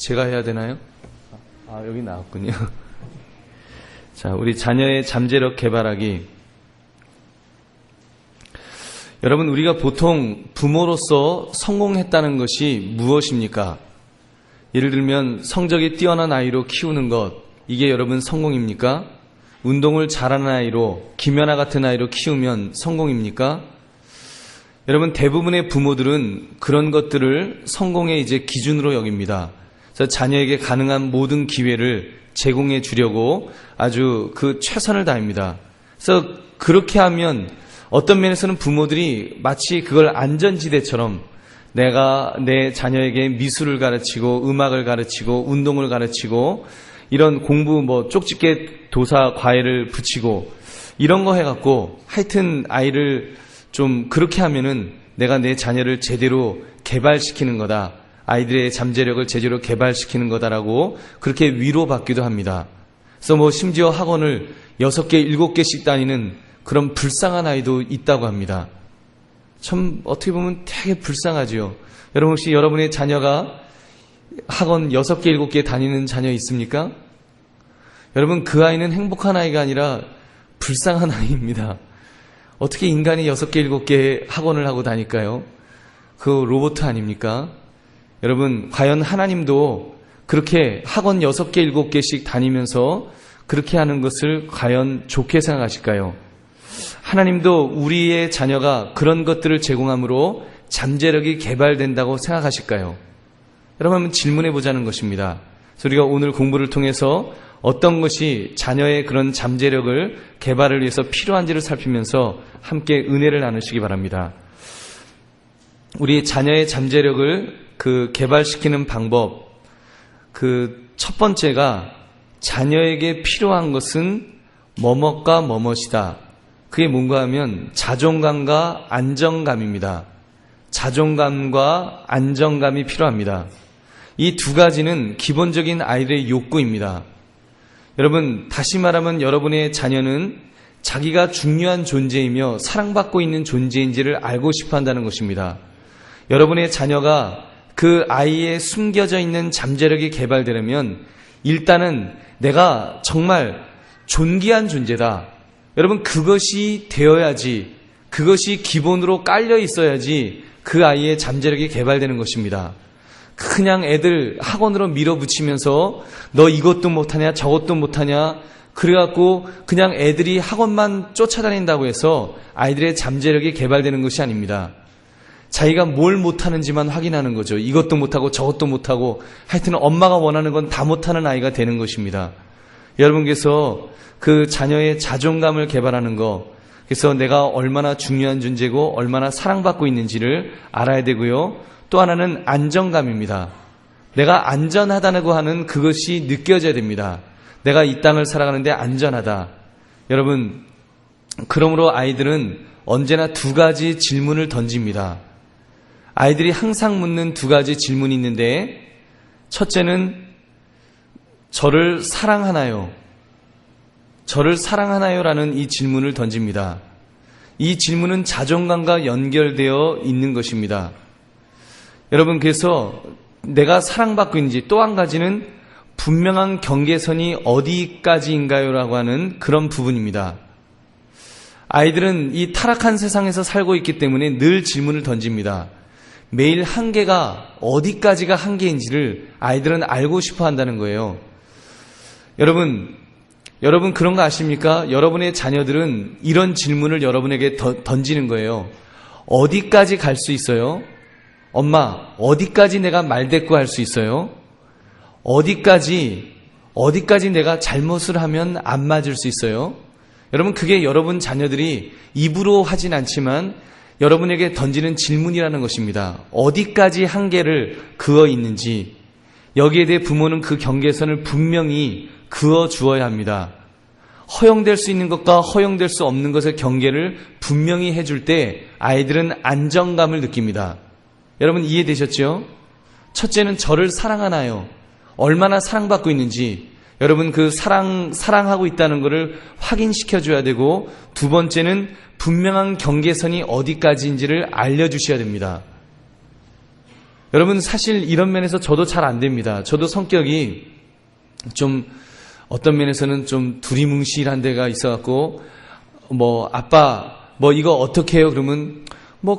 제가 해야 되나요? 여기 나왔군요. 자, 우리 자녀의 잠재력 개발하기. 여러분, 우리가 보통 부모로서 성공했다는 것이 무엇입니까? 예를 들면 성적이 뛰어난 아이로 키우는 것, 이게 여러분 성공입니까? 운동을 잘하는 아이로, 김연아 같은 아이로 키우면 성공입니까? 여러분, 대부분의 부모들은 그런 것들을 성공의 이제 기준으로 여깁니다. 그래서 자녀에게 가능한 모든 기회를 제공해 주려고 아주 그 최선을 다합니다. 그래서 그렇게 하면 어떤 면에서는 부모들이 마치 그걸 안전지대처럼 내가 내 자녀에게 미술을 가르치고 음악을 가르치고 운동을 가르치고 이런 공부 쪽집게 도사 과외를 붙이고 이런 거 해갖고 하여튼 아이를 좀 그렇게 하면은 내가 내 자녀를 제대로 개발시키는 거다. 아이들의 잠재력을 제대로 개발시키는 거다라고 그렇게 위로받기도 합니다. 그래서 심지어 학원을 6개, 7개씩 다니는 그런 불쌍한 아이도 있다고 합니다. 참 어떻게 보면 되게 불쌍하지요. 여러분 혹시 여러분의 자녀가 학원 6개, 7개 다니는 자녀 있습니까? 여러분 그 아이는 행복한 아이가 아니라 불쌍한 아이입니다. 어떻게 인간이 6개, 7개 학원을 하고 다닐까요? 그 로봇 아닙니까? 여러분 과연 하나님도 그렇게 학원 6개, 7개씩 다니면서 그렇게 하는 것을 과연 좋게 생각하실까요? 하나님도 우리의 자녀가 그런 것들을 제공함으로 잠재력이 개발된다고 생각하실까요? 여러분 한번 질문해 보자는 것입니다. 그래서 우리가 오늘 공부를 통해서 어떤 것이 자녀의 그런 잠재력을 개발을 위해서 필요한지를 살피면서 함께 은혜를 나누시기 바랍니다. 우리 자녀의 잠재력을 개발시키는 방법, 첫 번째가 자녀에게 필요한 것은 뭐뭇과 뭐뭇이다. 그게 뭔가 하면 자존감과 안정감입니다. 자존감과 안정감이 필요합니다. 이 두 가지는 기본적인 아이들의 욕구입니다. 여러분, 다시 말하면 여러분의 자녀는 자기가 중요한 존재이며 사랑받고 있는 존재인지를 알고 싶어 한다는 것입니다. 여러분의 자녀가 그 아이의 숨겨져 있는 잠재력이 개발되려면 일단은 내가 정말 존귀한 존재다. 여러분 그것이 되어야지, 그것이 기본으로 깔려 있어야지 그 아이의 잠재력이 개발되는 것입니다. 그냥 애들 학원으로 밀어붙이면서 너 이것도 못하냐 저것도 못하냐 그래갖고 그냥 애들이 학원만 쫓아다닌다고 해서 아이들의 잠재력이 개발되는 것이 아닙니다. 자기가 뭘 못하는지만 확인하는 거죠. 이것도 못하고 저것도 못하고 하여튼 엄마가 원하는 건 다 못하는 아이가 되는 것입니다. 여러분께서 그 자녀의 자존감을 개발하는 거, 그래서 내가 얼마나 중요한 존재고 얼마나 사랑받고 있는지를 알아야 되고요. 또 하나는 안정감입니다. 내가 안전하다고 하는 그것이 느껴져야 됩니다. 내가 이 땅을 살아가는데 안전하다. 여러분, 그러므로 아이들은 언제나 두 가지 질문을 던집니다. 아이들이 항상 묻는 두 가지 질문이 있는데, 첫째는 저를 사랑하나요? 저를 사랑하나요? 라는 이 질문을 던집니다. 이 질문은 자존감과 연결되어 있는 것입니다. 여러분, 그래서 내가 사랑받고 있는지, 또 한 가지는 분명한 경계선이 어디까지인가요? 라고 하는 그런 부분입니다. 아이들은 이 타락한 세상에서 살고 있기 때문에 늘 질문을 던집니다. 매일 한계가 어디까지가 한계인지를 아이들은 알고 싶어 한다는 거예요. 여러분 그런 거 아십니까? 여러분의 자녀들은 이런 질문을 여러분에게 던지는 거예요. 어디까지 갈 수 있어요? 엄마, 어디까지 내가 말대꾸 할 수 있어요? 어디까지 내가 잘못을 하면 안 맞을 수 있어요? 여러분, 그게 여러분 자녀들이 입으로 하진 않지만 여러분에게 던지는 질문이라는 것입니다. 어디까지 한계를 그어 있는지, 여기에 대해 부모는 그 경계선을 분명히 그어 주어야 합니다. 허용될 수 있는 것과 허용될 수 없는 것의 경계를 분명히 해줄 때 아이들은 안정감을 느낍니다. 여러분 이해되셨죠? 첫째는 저를 사랑하나요? 얼마나 사랑받고 있는지 여러분 그 사랑하고 있다는 것을 확인시켜줘야 되고, 두 번째는 분명한 경계선이 어디까지인지를 알려주셔야 됩니다. 여러분, 사실 이런 면에서 저도 잘 안 됩니다. 저도 성격이 좀 어떤 면에서는 좀 두리뭉실한 데가 있어갖고, 아빠, 이거 어떻게 해요? 그러면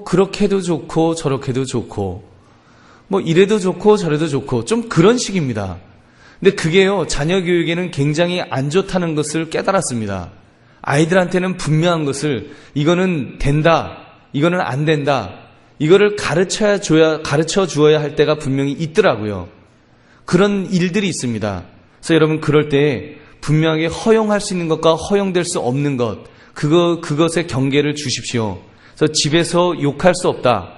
그렇게도 좋고 저렇게도 좋고, 이래도 좋고 저래도 좋고, 좀 그런 식입니다. 근데 그게요, 자녀 교육에는 굉장히 안 좋다는 것을 깨달았습니다. 아이들한테는 분명한 것을, 이거는 된다, 이거는 안 된다, 이거를 가르쳐 주어야 할 때가 분명히 있더라고요. 그런 일들이 있습니다. 그래서 여러분, 그럴 때 분명하게 허용할 수 있는 것과 허용될 수 없는 것, 그것의 경계를 주십시오. 그래서 집에서 욕할 수 없다.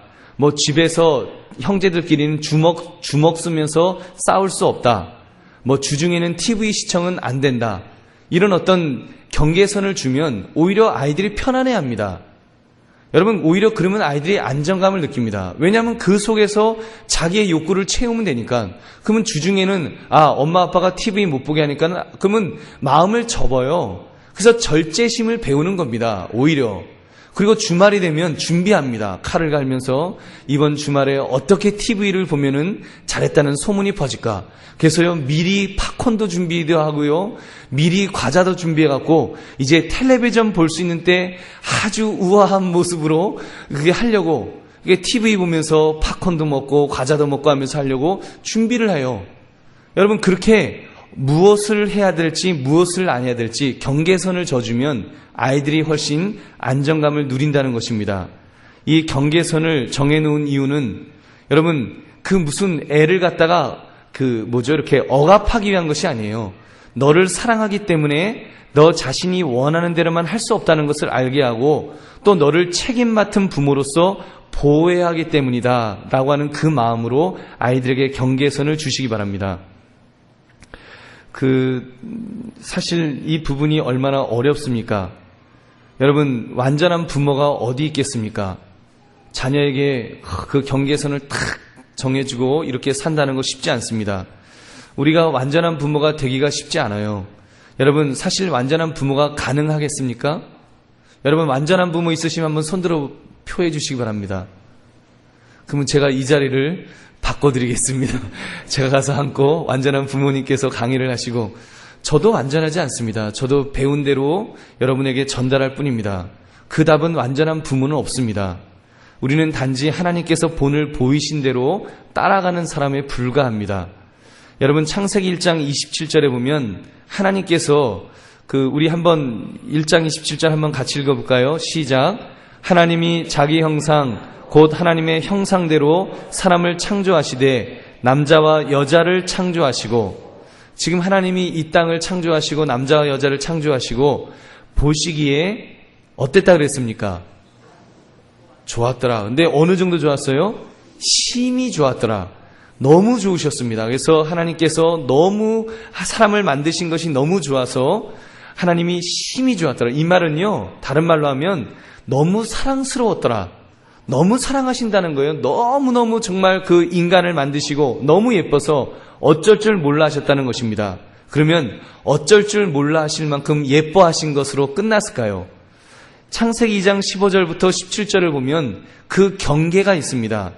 집에서 형제들끼리는 주먹 쓰면서 싸울 수 없다. 주중에는 TV 시청은 안 된다. 이런 어떤 경계선을 주면 오히려 아이들이 편안해합니다. 여러분, 오히려 그러면 아이들이 안정감을 느낍니다. 왜냐하면 그 속에서 자기의 욕구를 채우면 되니까. 그러면 주중에는 엄마 아빠가 TV 못 보게 하니까 그러면 마음을 접어요. 그래서 절제심을 배우는 겁니다. 오히려. 그리고 주말이 되면 준비합니다. 칼을 갈면서 이번 주말에 어떻게 TV를 보면은 잘했다는 소문이 퍼질까. 그래서요, 미리 팝콘도 준비도 하고요, 미리 과자도 준비해갖고 이제 텔레비전 볼 수 있는 때 아주 우아한 모습으로 그게 하려고, 이게 TV 보면서 팝콘도 먹고 과자도 먹고 하면서 하려고 준비를 해요. 여러분, 그렇게 무엇을 해야 될지 무엇을 안 해야 될지 경계선을 져주면 아이들이 훨씬 안정감을 누린다는 것입니다. 이 경계선을 정해놓은 이유는 여러분, 그 무슨 애를 갖다가 이렇게 억압하기 위한 것이 아니에요. 너를 사랑하기 때문에 너 자신이 원하는 대로만 할 수 없다는 것을 알게 하고, 또 너를 책임 맡은 부모로서 보호해야 하기 때문이다 라고 하는 그 마음으로 아이들에게 경계선을 주시기 바랍니다. 사실 이 부분이 얼마나 어렵습니까? 여러분, 완전한 부모가 어디 있겠습니까? 자녀에게 그 경계선을 탁 정해주고 이렇게 산다는 거 쉽지 않습니다. 우리가 완전한 부모가 되기가 쉽지 않아요. 여러분, 사실 완전한 부모가 가능하겠습니까? 여러분, 완전한 부모 있으시면 한번 손들어 표해 주시기 바랍니다. 그러면 제가 이 자리를 바꿔드리겠습니다. 제가 가서 앉고 완전한 부모님께서 강의를 하시고, 저도 완전하지 않습니다. 저도 배운 대로 여러분에게 전달할 뿐입니다. 그 답은 완전한 부모는 없습니다. 우리는 단지 하나님께서 본을 보이신 대로 따라가는 사람에 불과합니다. 여러분, 창세기 1장 27절에 보면 하나님께서 우리 한번 1장 27절 한번 같이 읽어볼까요? 시작. 하나님이 자기 형상 곧 하나님의 형상대로 사람을 창조하시되 남자와 여자를 창조하시고, 지금 하나님이 이 땅을 창조하시고 남자와 여자를 창조하시고 보시기에 어땠다 그랬습니까? 좋았더라. 근데 어느 정도 좋았어요? 심히 좋았더라. 너무 좋으셨습니다. 그래서 하나님께서 너무 사람을 만드신 것이 너무 좋아서 하나님이 심히 좋았더라. 이 말은요, 다른 말로 하면 너무 사랑스러웠더라. 너무 사랑하신다는 거예요. 너무너무 정말 그 인간을 만드시고 너무 예뻐서 어쩔 줄 몰라 하셨다는 것입니다. 그러면 어쩔 줄 몰라 하실 만큼 예뻐하신 것으로 끝났을까요? 창세기 2장 15절부터 17절을 보면 그 경계가 있습니다.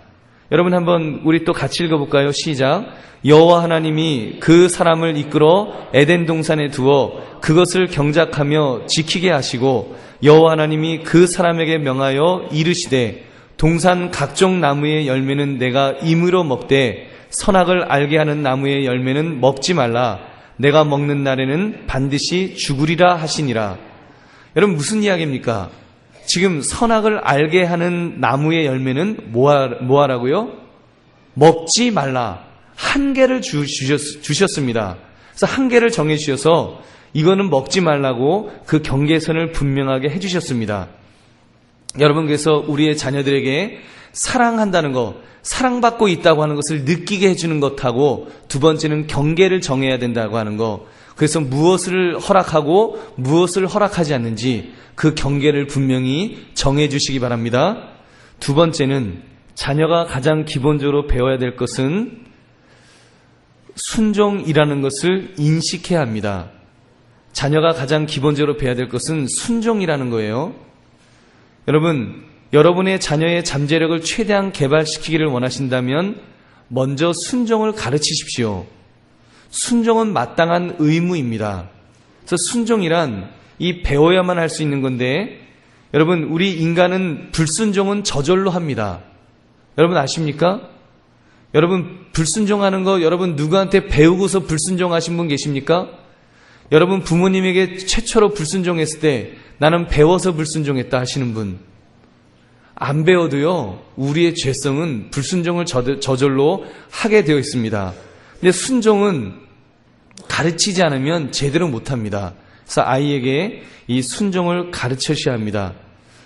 여러분, 한번 우리 또 같이 읽어볼까요? 시작. 여호와 하나님이 그 사람을 이끌어 에덴 동산에 두어 그것을 경작하며 지키게 하시고, 여호와 하나님이 그 사람에게 명하여 이르시되 동산 각종 나무의 열매는 내가 임의로 먹되 선악을 알게 하는 나무의 열매는 먹지 말라. 내가 먹는 날에는 반드시 죽으리라 하시니라. 여러분, 무슨 이야기입니까? 지금 선악을 알게 하는 나무의 열매는 뭐하라고요? 먹지 말라. 한계를 주셨습니다. 그래서 한계를 정해주셔서 이거는 먹지 말라고 그 경계선을 분명하게 해주셨습니다. 여러분, 그래서 우리의 자녀들에게 사랑한다는 것, 사랑받고 있다고 하는 것을 느끼게 해주는 것하고, 두 번째는 경계를 정해야 된다고 하는 것, 그래서 무엇을 허락하고 무엇을 허락하지 않는지 그 경계를 분명히 정해주시기 바랍니다. 두 번째는 자녀가 가장 기본적으로 배워야 될 것은 순종이라는 것을 인식해야 합니다. 자녀가 가장 기본적으로 배워야 될 것은 순종이라는 거예요. 여러분, 여러분의 자녀의 잠재력을 최대한 개발시키기를 원하신다면 먼저 순종을 가르치십시오. 순종은 마땅한 의무입니다. 그래서 순종이란 이 배워야만 할 수 있는 건데, 여러분, 우리 인간은 불순종은 저절로 합니다. 여러분 아십니까? 여러분 불순종하는 거 여러분 누구한테 배우고서 불순종하신 분 계십니까? 여러분 부모님에게 최초로 불순종했을 때 나는 배워서 불순종했다 하시는 분, 안 배워도요 우리의 죄성은 불순종을 저절로 하게 되어 있습니다. 근데 순종은 가르치지 않으면 제대로 못합니다. 그래서 아이에게 이 순종을 가르치셔야 합니다.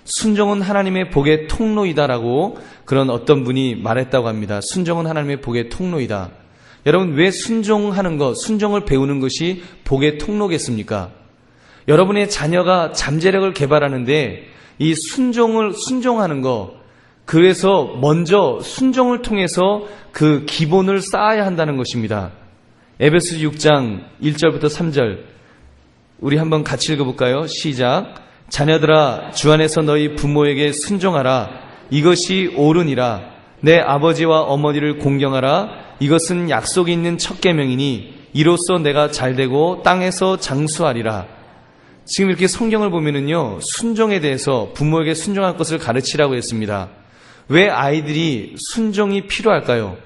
순종은 하나님의 복의 통로이다라고 그런 어떤 분이 말했다고 합니다. 순종은 하나님의 복의 통로이다. 여러분 왜 순종하는 것, 순종을 배우는 것이 복의 통로겠습니까? 여러분의 자녀가 잠재력을 개발하는데 이 순종하는 것, 그래서 먼저 순종을 통해서 그 기본을 쌓아야 한다는 것입니다. 에베소서 6장 1절부터 3절 우리 한번 같이 읽어볼까요? 시작. 자녀들아 주 안에서 너희 부모에게 순종하라. 이것이 옳으니라. 내 아버지와 어머니를 공경하라. 이것은 약속이 있는 첫 계명이니 이로써 내가 잘되고 땅에서 장수하리라. 지금 이렇게 성경을 보면은요 순종에 대해서 부모에게 순종할 것을 가르치라고 했습니다. 왜 아이들이 순종이 필요할까요?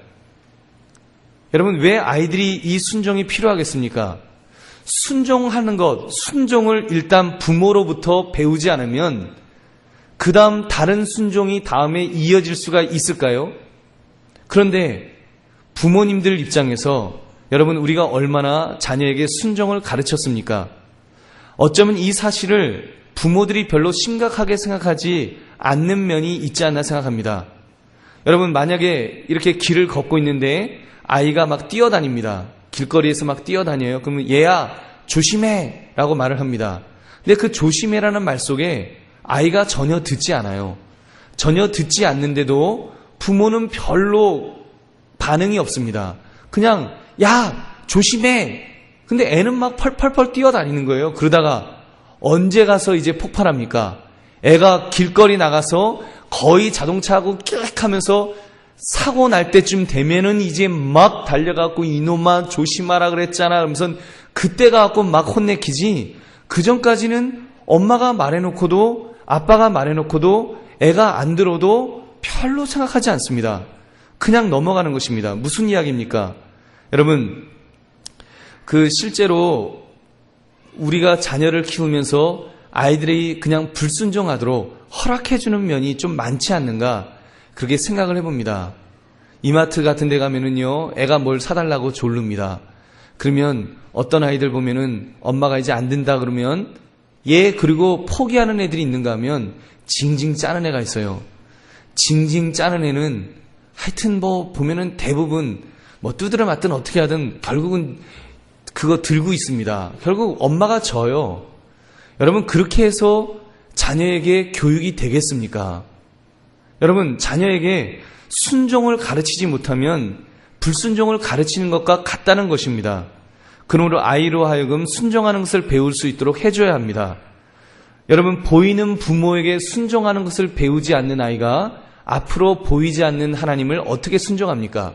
여러분 왜 아이들이 이 순종이 필요하겠습니까? 순종하는 것, 순종을 일단 부모로부터 배우지 않으면 그 다음 다른 순종이 다음에 이어질 수가 있을까요? 그런데 부모님들 입장에서 여러분 우리가 얼마나 자녀에게 순종을 가르쳤습니까? 어쩌면 이 사실을 부모들이 별로 심각하게 생각하지 않는 면이 있지 않나 생각합니다. 여러분 만약에 이렇게 길을 걷고 있는데 아이가 막 뛰어다닙니다. 길거리에서 막 뛰어다녀요. 그러면 얘야 조심해 라고 말을 합니다. 근데 그 조심해라는 말 속에 아이가 전혀 듣지 않아요. 전혀 듣지 않는데도 부모는 별로 반응이 없습니다. 그냥 야 조심해. 근데 애는 막 펄펄펄 뛰어다니는 거예요. 그러다가 언제 가서 이제 폭발합니까? 애가 길거리 나가서 거의 자동차하고 끼익 하면서 사고 날 때쯤 되면은 이제 막 달려가고 이놈아 조심하라 그랬잖아 그러면서 그때 가갖고 막 혼내키지, 그 전까지는 엄마가 말해놓고도 아빠가 말해놓고도 애가 안 들어도 별로 생각하지 않습니다. 그냥 넘어가는 것입니다. 무슨 이야기입니까? 여러분 실제로 우리가 자녀를 키우면서 아이들이 그냥 불순종하도록 허락해주는 면이 좀 많지 않는가, 그렇게 생각을 해봅니다. 이마트 같은 데 가면은요 애가 뭘 사달라고 졸릅니다. 그러면 어떤 아이들 보면은 엄마가 이제 안 된다 그러면 그리고 포기하는 애들이 있는가 하면 징징 짜는 애가 있어요. 징징 짜는 애는 하여튼 보면은 대부분 두드려 맞든 어떻게 하든 결국은 그거 들고 있습니다. 결국 엄마가 져요. 여러분 그렇게 해서 자녀에게 교육이 되겠습니까? 여러분 자녀에게 순종을 가르치지 못하면 불순종을 가르치는 것과 같다는 것입니다. 그러므로 아이로 하여금 순종하는 것을 배울 수 있도록 해줘야 합니다. 여러분 보이는 부모에게 순종하는 것을 배우지 않는 아이가 앞으로 보이지 않는 하나님을 어떻게 순종합니까?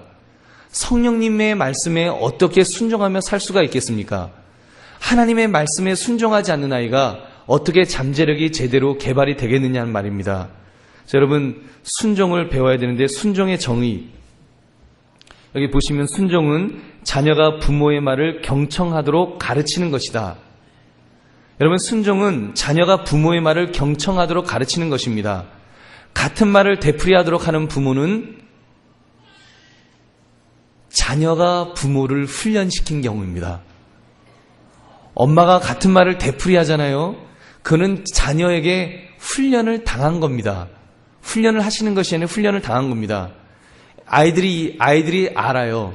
성령님의 말씀에 어떻게 순종하며 살 수가 있겠습니까? 하나님의 말씀에 순종하지 않는 아이가 어떻게 잠재력이 제대로 개발이 되겠느냐는 말입니다. 자, 여러분 순종을 배워야 되는데 순종의 정의, 여기 보시면 순종은 자녀가 부모의 말을 경청하도록 가르치는 것이다. 여러분 순종은 자녀가 부모의 말을 경청하도록 가르치는 것입니다. 같은 말을 되풀이하도록 하는 부모는 자녀가 부모를 훈련시킨 경우입니다. 엄마가 같은 말을 되풀이하잖아요. 그는 자녀에게 훈련을 당한 겁니다. 훈련을 하시는 것이 아니라 훈련을 당한 겁니다. 아이들이 알아요.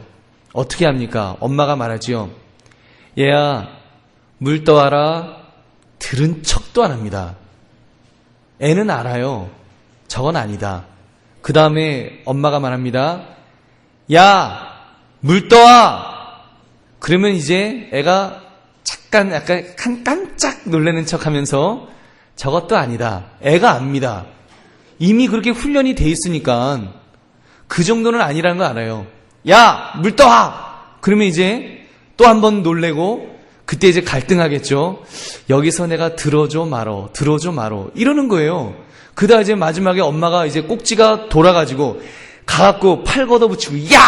어떻게 합니까? 엄마가 말하지요. 얘야 물 떠와라. 들은 척도 안 합니다. 애는 알아요. 저건 아니다. 그 다음에 엄마가 말합니다. 야 물 떠와. 그러면 이제 애가 약간 깜짝 놀라는 척 하면서 저것도 아니다. 애가 압니다. 이미 그렇게 훈련이 돼 있으니까 그 정도는 아니라는 거 알아요. 야, 물 떠와! 그러면 이제 또 한 번 놀래고 그때 이제 갈등하겠죠. 여기서 내가 들어줘 말어, 들어줘 말어. 이러는 거예요. 그다 이제 마지막에 엄마가 이제 꼭지가 돌아가지고 가갖고 팔 걷어붙이고, 야!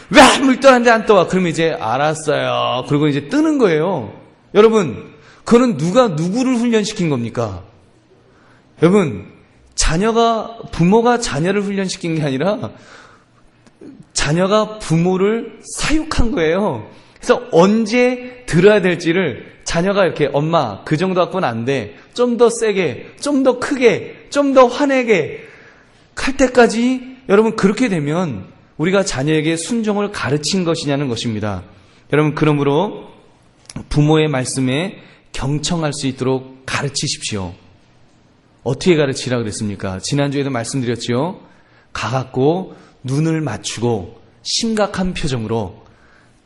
왜 물 떠는데 안 떠와? 그러면 이제 알았어요. 그리고 이제 뜨는 거예요. 여러분, 그거는 누가 누구를 훈련시킨 겁니까? 여러분, 부모가 자녀를 훈련시킨 게 아니라 자녀가 부모를 사육한 거예요. 그래서 언제 들어야 될지를 자녀가 이렇게 엄마 그 정도 갖고는 안 돼. 좀 더 세게, 좀 더 크게, 좀 더 화내게 할 때까지 여러분 그렇게 되면 우리가 자녀에게 순종을 가르친 것이냐는 것입니다. 여러분 그러므로 부모의 말씀에 경청할 수 있도록 가르치십시오. 어떻게 가르치라 그랬습니까? 지난주에도 말씀드렸죠. 가갖고 눈을 맞추고 심각한 표정으로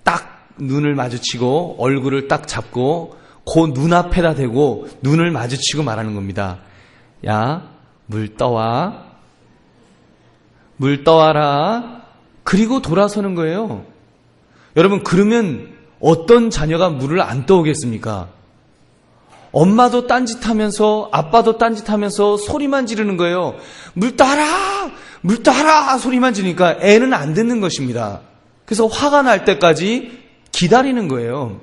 딱 눈을 마주치고 얼굴을 딱 잡고 그 눈앞에다 대고 눈을 마주치고 말하는 겁니다. 야, 물 떠와. 물 떠와라. 그리고 돌아서는 거예요. 여러분 그러면 어떤 자녀가 물을 안 떠오겠습니까? 엄마도 딴짓하면서 아빠도 딴짓하면서 소리만 지르는 거예요. 물 떠와라! 물 떠와라! 소리만 지르니까 애는 안 듣는 것입니다. 그래서 화가 날 때까지 기다리는 거예요.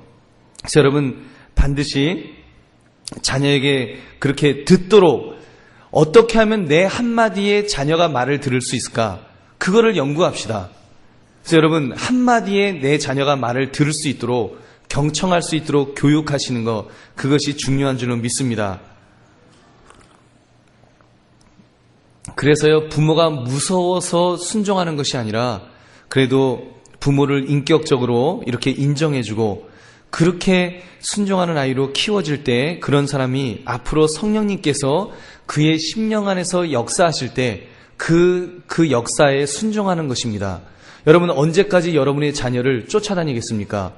그래서 여러분 반드시 자녀에게 그렇게 듣도록 어떻게 하면 내 한마디에 자녀가 말을 들을 수 있을까? 그거를 연구합시다. 그래서 여러분 한마디에 내 자녀가 말을 들을 수 있도록 경청할 수 있도록 교육하시는 것, 그것이 중요한 줄로 믿습니다. 그래서요, 부모가 무서워서 순종하는 것이 아니라 그래도 부모를 인격적으로 이렇게 인정해주고 그렇게 순종하는 아이로 키워질 때 그런 사람이 앞으로 성령님께서 그의 심령 안에서 역사하실 때 그 역사에 순종하는 것입니다. 여러분 언제까지 여러분의 자녀를 쫓아다니겠습니까?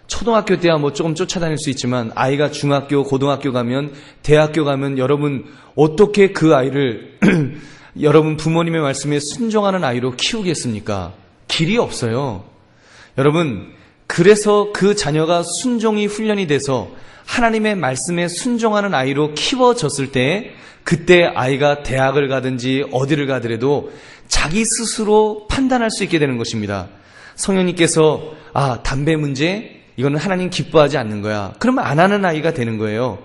초등학교 때야 뭐 조금 쫓아다닐 수 있지만 아이가 중학교, 고등학교 가면 대학교 가면 여러분 어떻게 그 아이를 여러분 부모님의 말씀에 순종하는 아이로 키우겠습니까? 길이 없어요. 여러분 그래서 그 자녀가 순종이 훈련이 돼서 하나님의 말씀에 순종하는 아이로 키워졌을 때 그때 아이가 대학을 가든지 어디를 가더라도 자기 스스로 판단할 수 있게 되는 것입니다. 성령님께서 담배 문제 이거는 하나님 기뻐하지 않는 거야. 그러면 안 하는 아이가 되는 거예요.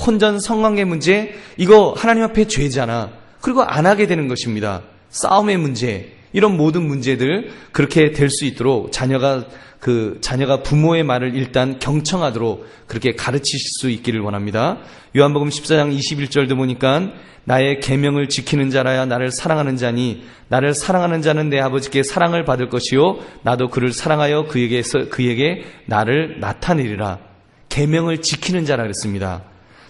혼전 성관계 문제 이거 하나님 앞에 죄잖아. 그리고 안 하게 되는 것입니다. 싸움의 문제 이런 모든 문제들 그렇게 될 수 있도록 자녀가 부모의 말을 일단 경청하도록 그렇게 가르치실 수 있기를 원합니다. 요한복음 14장 21절도 보니까 나의 계명을 지키는 자라야 나를 사랑하는 자니 나를 사랑하는 자는 내 아버지께 사랑을 받을 것이요 나도 그를 사랑하여 그에게 나를 나타내리라. 계명을 지키는 자라 그랬습니다.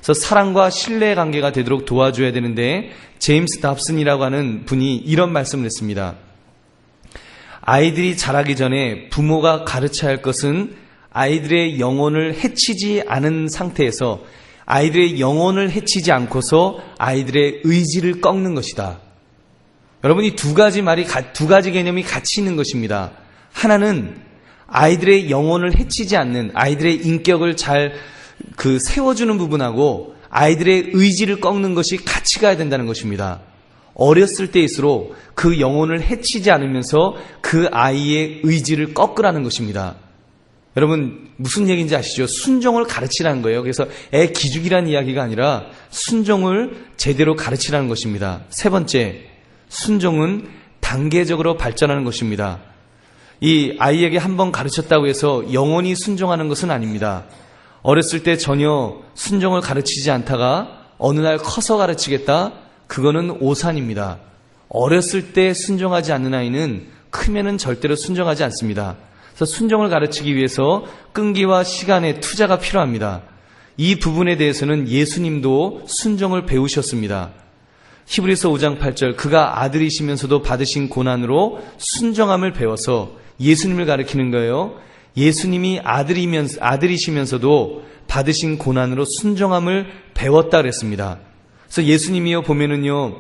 그래서 사랑과 신뢰의 관계가 되도록 도와줘야 되는데 제임스 답슨이라고 하는 분이 이런 말씀을 했습니다. 아이들이 자라기 전에 부모가 가르쳐야 할 것은 아이들의 영혼을 해치지 않은 상태에서 아이들의 영혼을 해치지 않고서 아이들의 의지를 꺾는 것이다. 여러분 이 두 가지 개념이 같이 있는 것입니다. 하나는 아이들의 영혼을 해치지 않는 아이들의 인격을 잘 세워주는 부분하고 아이들의 의지를 꺾는 것이 같이 가야 된다는 것입니다. 어렸을 때일수록 그 영혼을 해치지 않으면서 그 아이의 의지를 꺾으라는 것입니다. 여러분 무슨 얘기인지 아시죠? 순종을 가르치라는 거예요. 그래서 애 기죽이라는 이야기가 아니라 순종을 제대로 가르치라는 것입니다. 세 번째, 순종은 단계적으로 발전하는 것입니다. 이 아이에게 한번 가르쳤다고 해서 영원히 순종하는 것은 아닙니다. 어렸을 때 전혀 순종을 가르치지 않다가 어느 날 커서 가르치겠다? 그거는 오산입니다. 어렸을 때 순종하지 않는 아이는 크면은 절대로 순종하지 않습니다. 그래서 순종을 가르치기 위해서 끈기와 시간의 투자가 필요합니다. 이 부분에 대해서는 예수님도 순종을 배우셨습니다. 히브리서 5장 8절 그가 아들이시면서도 받으신 고난으로 순종함을 배워서 예수님을 가리키는 거예요. 예수님이 아들이시면서도 받으신 고난으로 순종함을 배웠다 그랬습니다. 그래서 예수님이요 보면은요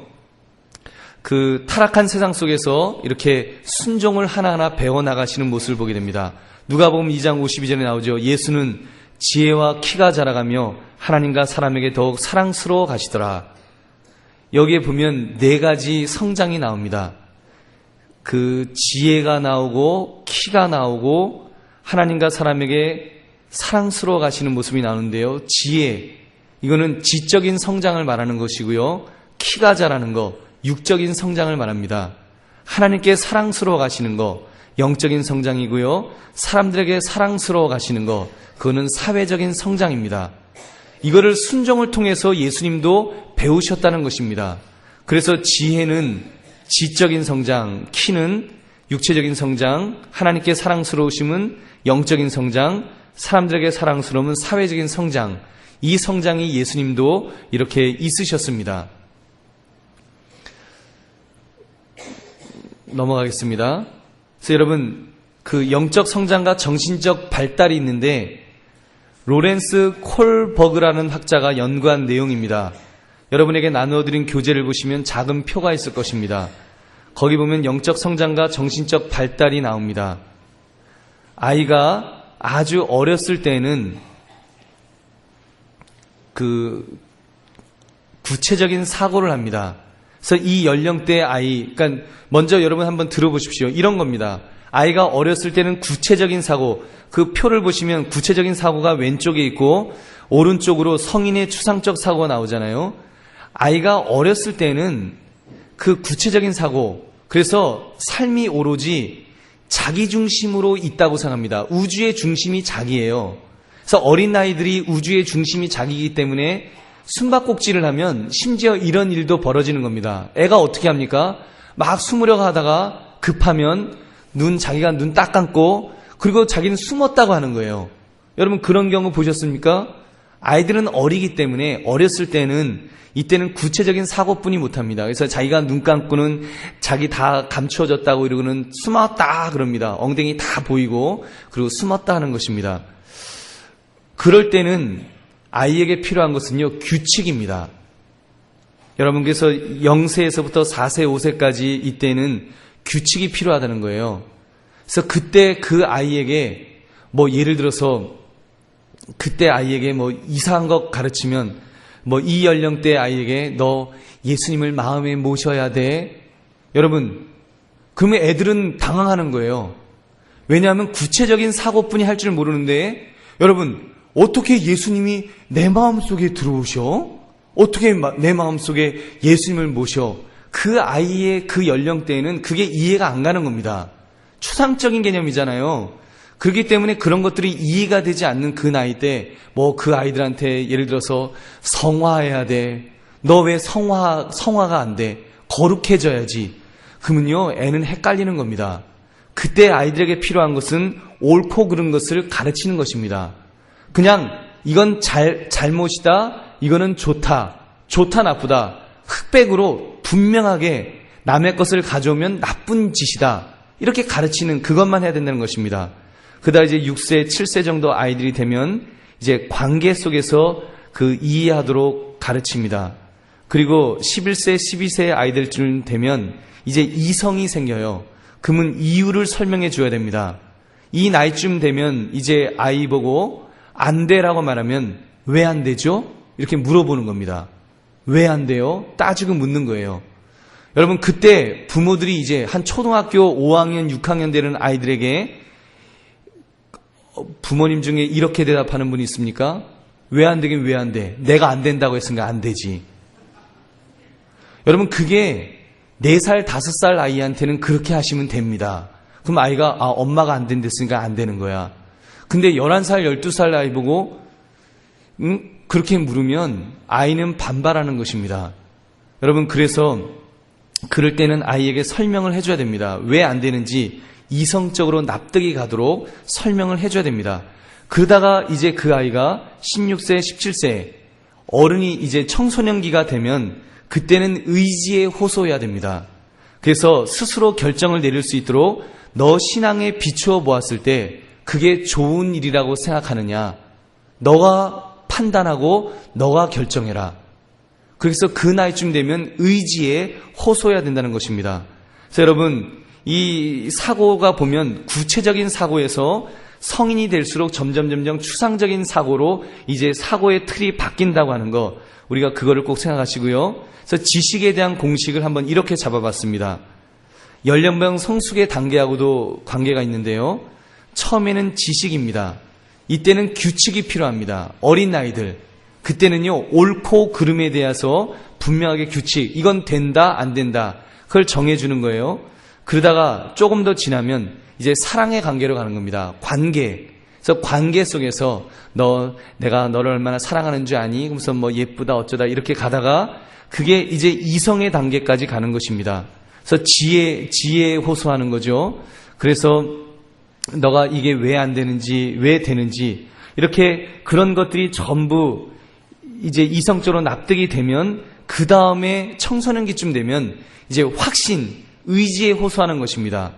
그 타락한 세상 속에서 이렇게 순종을 하나하나 배워나가시는 모습을 보게 됩니다. 누가복음 2장 52절에 나오죠. 예수는 지혜와 키가 자라가며 하나님과 사람에게 더욱 사랑스러워 가시더라. 여기에 보면 4가지 성장이 나옵니다. 그 지혜가 나오고 키가 나오고 하나님과 사람에게 사랑스러워 가시는 모습이 나오는데요. 지혜, 이거는 지적인 성장을 말하는 것이고요. 키가 자라는 거, 육적인 성장을 말합니다. 하나님께 사랑스러워 가시는 거, 영적인 성장이고요. 사람들에게 사랑스러워 가시는 거, 그거는 사회적인 성장입니다. 이거를 순종을 통해서 예수님도 배우셨다는 것입니다. 그래서 지혜는 지적인 성장, 키는 육체적인 성장, 하나님께 사랑스러우심은 영적인 성장, 사람들에게 사랑스러움은 사회적인 성장, 이 성장이 예수님도 이렇게 있으셨습니다. 넘어가겠습니다. 그래서 여러분, 그 영적 성장과 정신적 발달이 있는데 로렌스 콜버그라는 학자가 연구한 내용입니다. 여러분에게 나누어드린 교재를 보시면 작은 표가 있을 것입니다. 거기 보면 영적 성장과 정신적 발달이 나옵니다. 아이가 아주 어렸을 때는 그 구체적인 사고를 합니다. 그래서 이 연령대 아이, 그러니까 먼저 여러분 한번 들어보십시오. 이런 겁니다. 아이가 어렸을 때는 구체적인 사고, 그 표를 보시면 구체적인 사고가 왼쪽에 있고 오른쪽으로 성인의 추상적 사고가 나오잖아요. 아이가 어렸을 때는 그 구체적인 사고, 그래서 삶이 오로지 자기 중심으로 있다고 생각합니다. 우주의 중심이 자기예요. 그래서 어린 아이들이 우주의 중심이 자기이기 때문에 숨바꼭질을 하면 심지어 이런 일도 벌어지는 겁니다. 애가 어떻게 합니까? 막 숨으려고 하다가 급하면 자기가 눈 딱 감고 그리고 자기는 숨었다고 하는 거예요. 여러분 그런 경우 보셨습니까? 아이들은 어리기 때문에 어렸을 때는 이때는 구체적인 사고뿐이 못합니다. 그래서 자기가 눈 감고는 자기 다 감추어졌다고 이러고는 숨었다 그럽니다. 엉덩이 다 보이고 그리고 숨었다 하는 것입니다. 그럴 때는 아이에게 필요한 것은요, 규칙입니다. 여러분, 그래서 0세에서부터 4세, 5세까지 이때는 규칙이 필요하다는 거예요. 그래서 그때 그 아이에게 예를 들어서 그때 아이에게 이상한 것 가르치면 이 연령대 아이에게 너 예수님을 마음에 모셔야 돼. 여러분, 그러면 애들은 당황하는 거예요. 왜냐하면 구체적인 사고뿐이 할 줄 모르는데 여러분, 어떻게 예수님이 내 마음속에 들어오셔? 어떻게 내 마음속에 예수님을 모셔? 그 아이의 그 연령대에는 그게 이해가 안 가는 겁니다. 추상적인 개념이잖아요. 그렇기 때문에 그런 것들이 이해가 되지 않는 그 나이 때 그 아이들한테 예를 들어서 성화해야 돼. 너 왜 성화가 안 돼? 거룩해져야지. 그러면요, 애는 헷갈리는 겁니다. 그때 아이들에게 필요한 것은 옳고 그른 것을 가르치는 것입니다. 그냥 이건 잘못이다, 이거는 좋다 나쁘다, 흑백으로 분명하게 남의 것을 가져오면 나쁜 짓이다, 이렇게 가르치는 그것만 해야 된다는 것입니다. 그다음 이제 6세, 7세 정도 아이들이 되면 이제 관계 속에서 그 이해하도록 가르칩니다. 그리고 11세, 12세 아이들쯤 되면 이제 이성이 생겨요. 그러면 이유를 설명해 줘야 됩니다. 이 나이쯤 되면 이제 아이 보고 안 돼라고 말하면 왜 안 되죠? 이렇게 물어보는 겁니다. 왜 안 돼요? 따지고 묻는 거예요. 여러분 그때 부모들이 이제 한 초등학교 5학년, 6학년 되는 아이들에게 부모님 중에 이렇게 대답하는 분이 있습니까? 왜 안 되긴 왜 안 돼? 내가 안 된다고 했으니까 안 되지. 여러분 그게 4살, 5살 아이한테는 그렇게 하시면 됩니다. 그럼 아이가 엄마가 안 된댔으니까 안 되는 거야. 근데 11살, 12살 아이 보고 그렇게 물으면 아이는 반발하는 것입니다. 여러분 그래서 그럴 때는 아이에게 설명을 해줘야 됩니다. 왜 안 되는지 이성적으로 납득이 가도록 설명을 해줘야 됩니다. 그러다가 이제 그 아이가 16세, 17세 어른이 이제 청소년기가 되면 그때는 의지에 호소해야 됩니다. 그래서 스스로 결정을 내릴 수 있도록 너 신앙에 비추어 보았을 때 그게 좋은 일이라고 생각하느냐? 너가 판단하고 너가 결정해라. 그래서 그 나이쯤 되면 의지에 호소해야 된다는 것입니다. 그래서 여러분, 이 사고가 보면 구체적인 사고에서 성인이 될수록 점점 추상적인 사고로 이제 사고의 틀이 바뀐다고 하는 거, 우리가 그거를 꼭 생각하시고요. 그래서 지식에 대한 공식을 한번 이렇게 잡아봤습니다. 연령별 성숙의 단계하고도 관계가 있는데요. 처음에는 지식입니다. 이때는 규칙이 필요합니다. 어린 나이들, 그때는요, 옳고 그름에 대해서 분명하게 규칙, 이건 된다 안 된다, 그걸 정해주는 거예요. 그러다가 조금 더 지나면 이제 사랑의 관계로 가는 겁니다. 관계. 그래서 관계 속에서 내가 너를 얼마나 사랑하는 줄 아니? 그러면서 뭐 예쁘다 어쩌다 이렇게 가다가 그게 이제 이성의 단계까지 가는 것입니다. 그래서 지혜에 호소하는 거죠. 그래서 너가 이게 왜 안 되는지, 왜 되는지, 이렇게 그런 것들이 전부 이제 이성적으로 납득이 되면 그 다음에 청소년기쯤 되면 이제 확신, 의지에 호소하는 것입니다.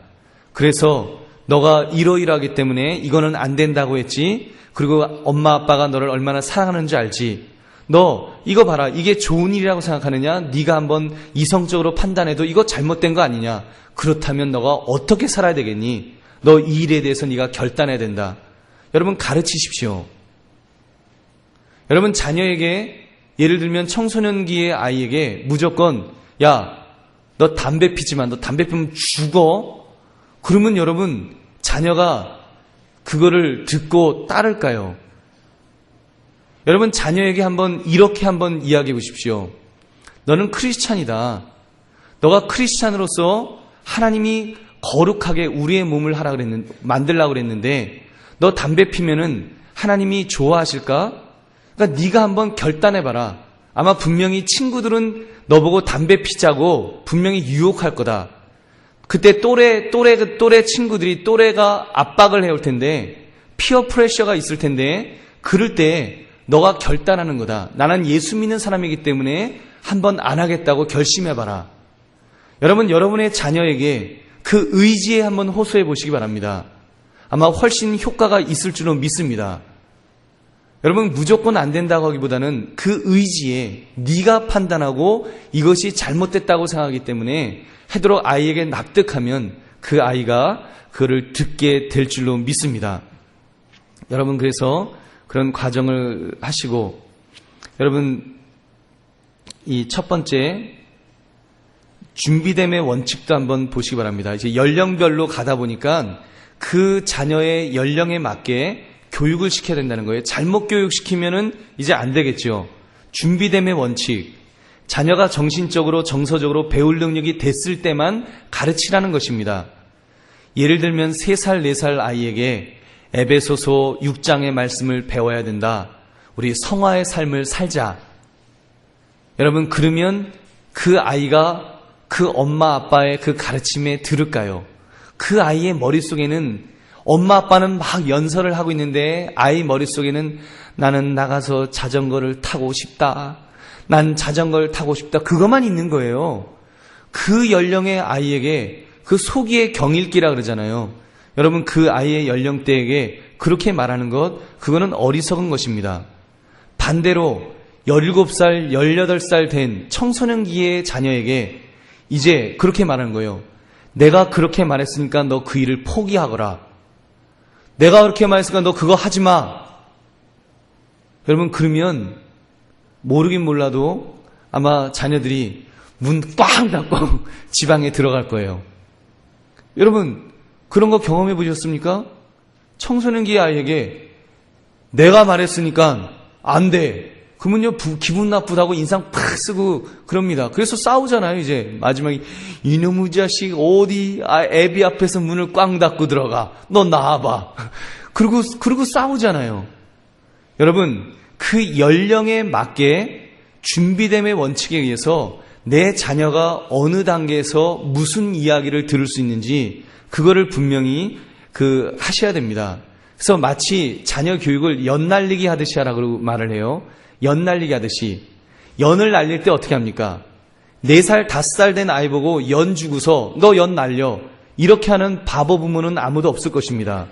그래서 너가 이러이러하기 때문에 이거는 안 된다고 했지. 그리고 엄마 아빠가 너를 얼마나 사랑하는 줄 알지. 너 이거 봐라. 이게 좋은 일이라고 생각하느냐? 네가 한번 이성적으로 판단해도 이거 잘못된 거 아니냐? 그렇다면 너가 어떻게 살아야 되겠니? 너 이 일에 대해서 네가 결단해야 된다. 여러분, 가르치십시오. 여러분, 자녀에게, 예를 들면 청소년기의 아이에게 무조건 야, 너 담배 피지만 너 담배 피면 죽어. 그러면 여러분, 자녀가 그거를 듣고 따를까요? 여러분, 자녀에게 이렇게 한번 이야기해 보십시오. 너는 크리스찬이다. 너가 크리스찬으로서 하나님이 거룩하게 우리의 몸을 만들라고 그랬는데 너 담배 피면은 하나님이 좋아하실까? 그러니까 네가 한번 결단해봐라. 아마 분명히 친구들은 너보고 담배 피자고 분명히 유혹할 거다. 그때 또래 친구들이 또래가 압박을 해올 텐데, 피어 프레셔가 있을 텐데, 그럴 때 너가 결단하는 거다. 나는 예수 믿는 사람이기 때문에 한번 안 하겠다고 결심해봐라. 여러분, 여러분의 자녀에게 그 의지에 한번 호소해 보시기 바랍니다. 아마 훨씬 효과가 있을 줄로 믿습니다. 여러분, 무조건 안 된다고 하기보다는 그 의지에 네가 판단하고 이것이 잘못됐다고 생각하기 때문에 하도록 아이에게 납득하면 그 아이가 그를 듣게 될 줄로 믿습니다. 여러분, 그래서 그런 과정을 하시고, 여러분, 이 첫 번째 준비됨의 원칙도 한번 보시기 바랍니다. 이제 연령별로 가다 보니까 그 자녀의 연령에 맞게 교육을 시켜야 된다는 거예요. 잘못 교육시키면은 이제 안 되겠죠. 준비됨의 원칙. 자녀가 정신적으로, 정서적으로 배울 능력이 됐을 때만 가르치라는 것입니다. 예를 들면 3살, 4살 아이에게 에베소서 6장의 말씀을 배워야 된다. 우리 성화의 삶을 살자. 여러분, 그러면 그 아이가 그 엄마 아빠의 그 가르침에 들을까요? 그 아이의 머릿속에는 엄마 아빠는 막 연설을 하고 있는데 아이 머릿속에는 나는 나가서 자전거를 타고 싶다. 난 자전거를 타고 싶다. 그것만 있는 거예요. 그 연령의 아이에게 그 소기의 경읽기라 그러잖아요. 여러분, 그 아이의 연령대에게 그렇게 말하는 것, 그거는 어리석은 것입니다. 반대로 17살, 18살 된 청소년기의 자녀에게 이제 그렇게 말하는 거예요. 내가 그렇게 말했으니까 너 그 일을 포기하거라. 내가 그렇게 말했으니까 너 그거 하지 마. 여러분, 그러면 모르긴 몰라도 아마 자녀들이 문 꽝 닫고 지방에 들어갈 거예요. 여러분, 그런 거 경험해 보셨습니까? 청소년기 아이에게 내가 말했으니까 안 돼. 그러면요, 기분 나쁘다고 인상 팍 쓰고 그럽니다. 그래서 싸우잖아요, 이제. 마지막에, 이놈의 자식, 어디, 애비 앞에서 문을 꽝 닫고 들어가. 너 나와봐. 그리고 싸우잖아요. 여러분, 그 연령에 맞게 준비됨의 원칙에 의해서 내 자녀가 어느 단계에서 무슨 이야기를 들을 수 있는지, 그거를 분명히 하셔야 됩니다. 그래서 마치 자녀 교육을 연 날리기 하듯이 하라고 말을 해요. 연 날리기 하듯이. 연을 날릴 때 어떻게 합니까? 4살, 5살 된 아이 보고 연 주고서 너 연 날려. 이렇게 하는 바보 부모는 아무도 없을 것입니다.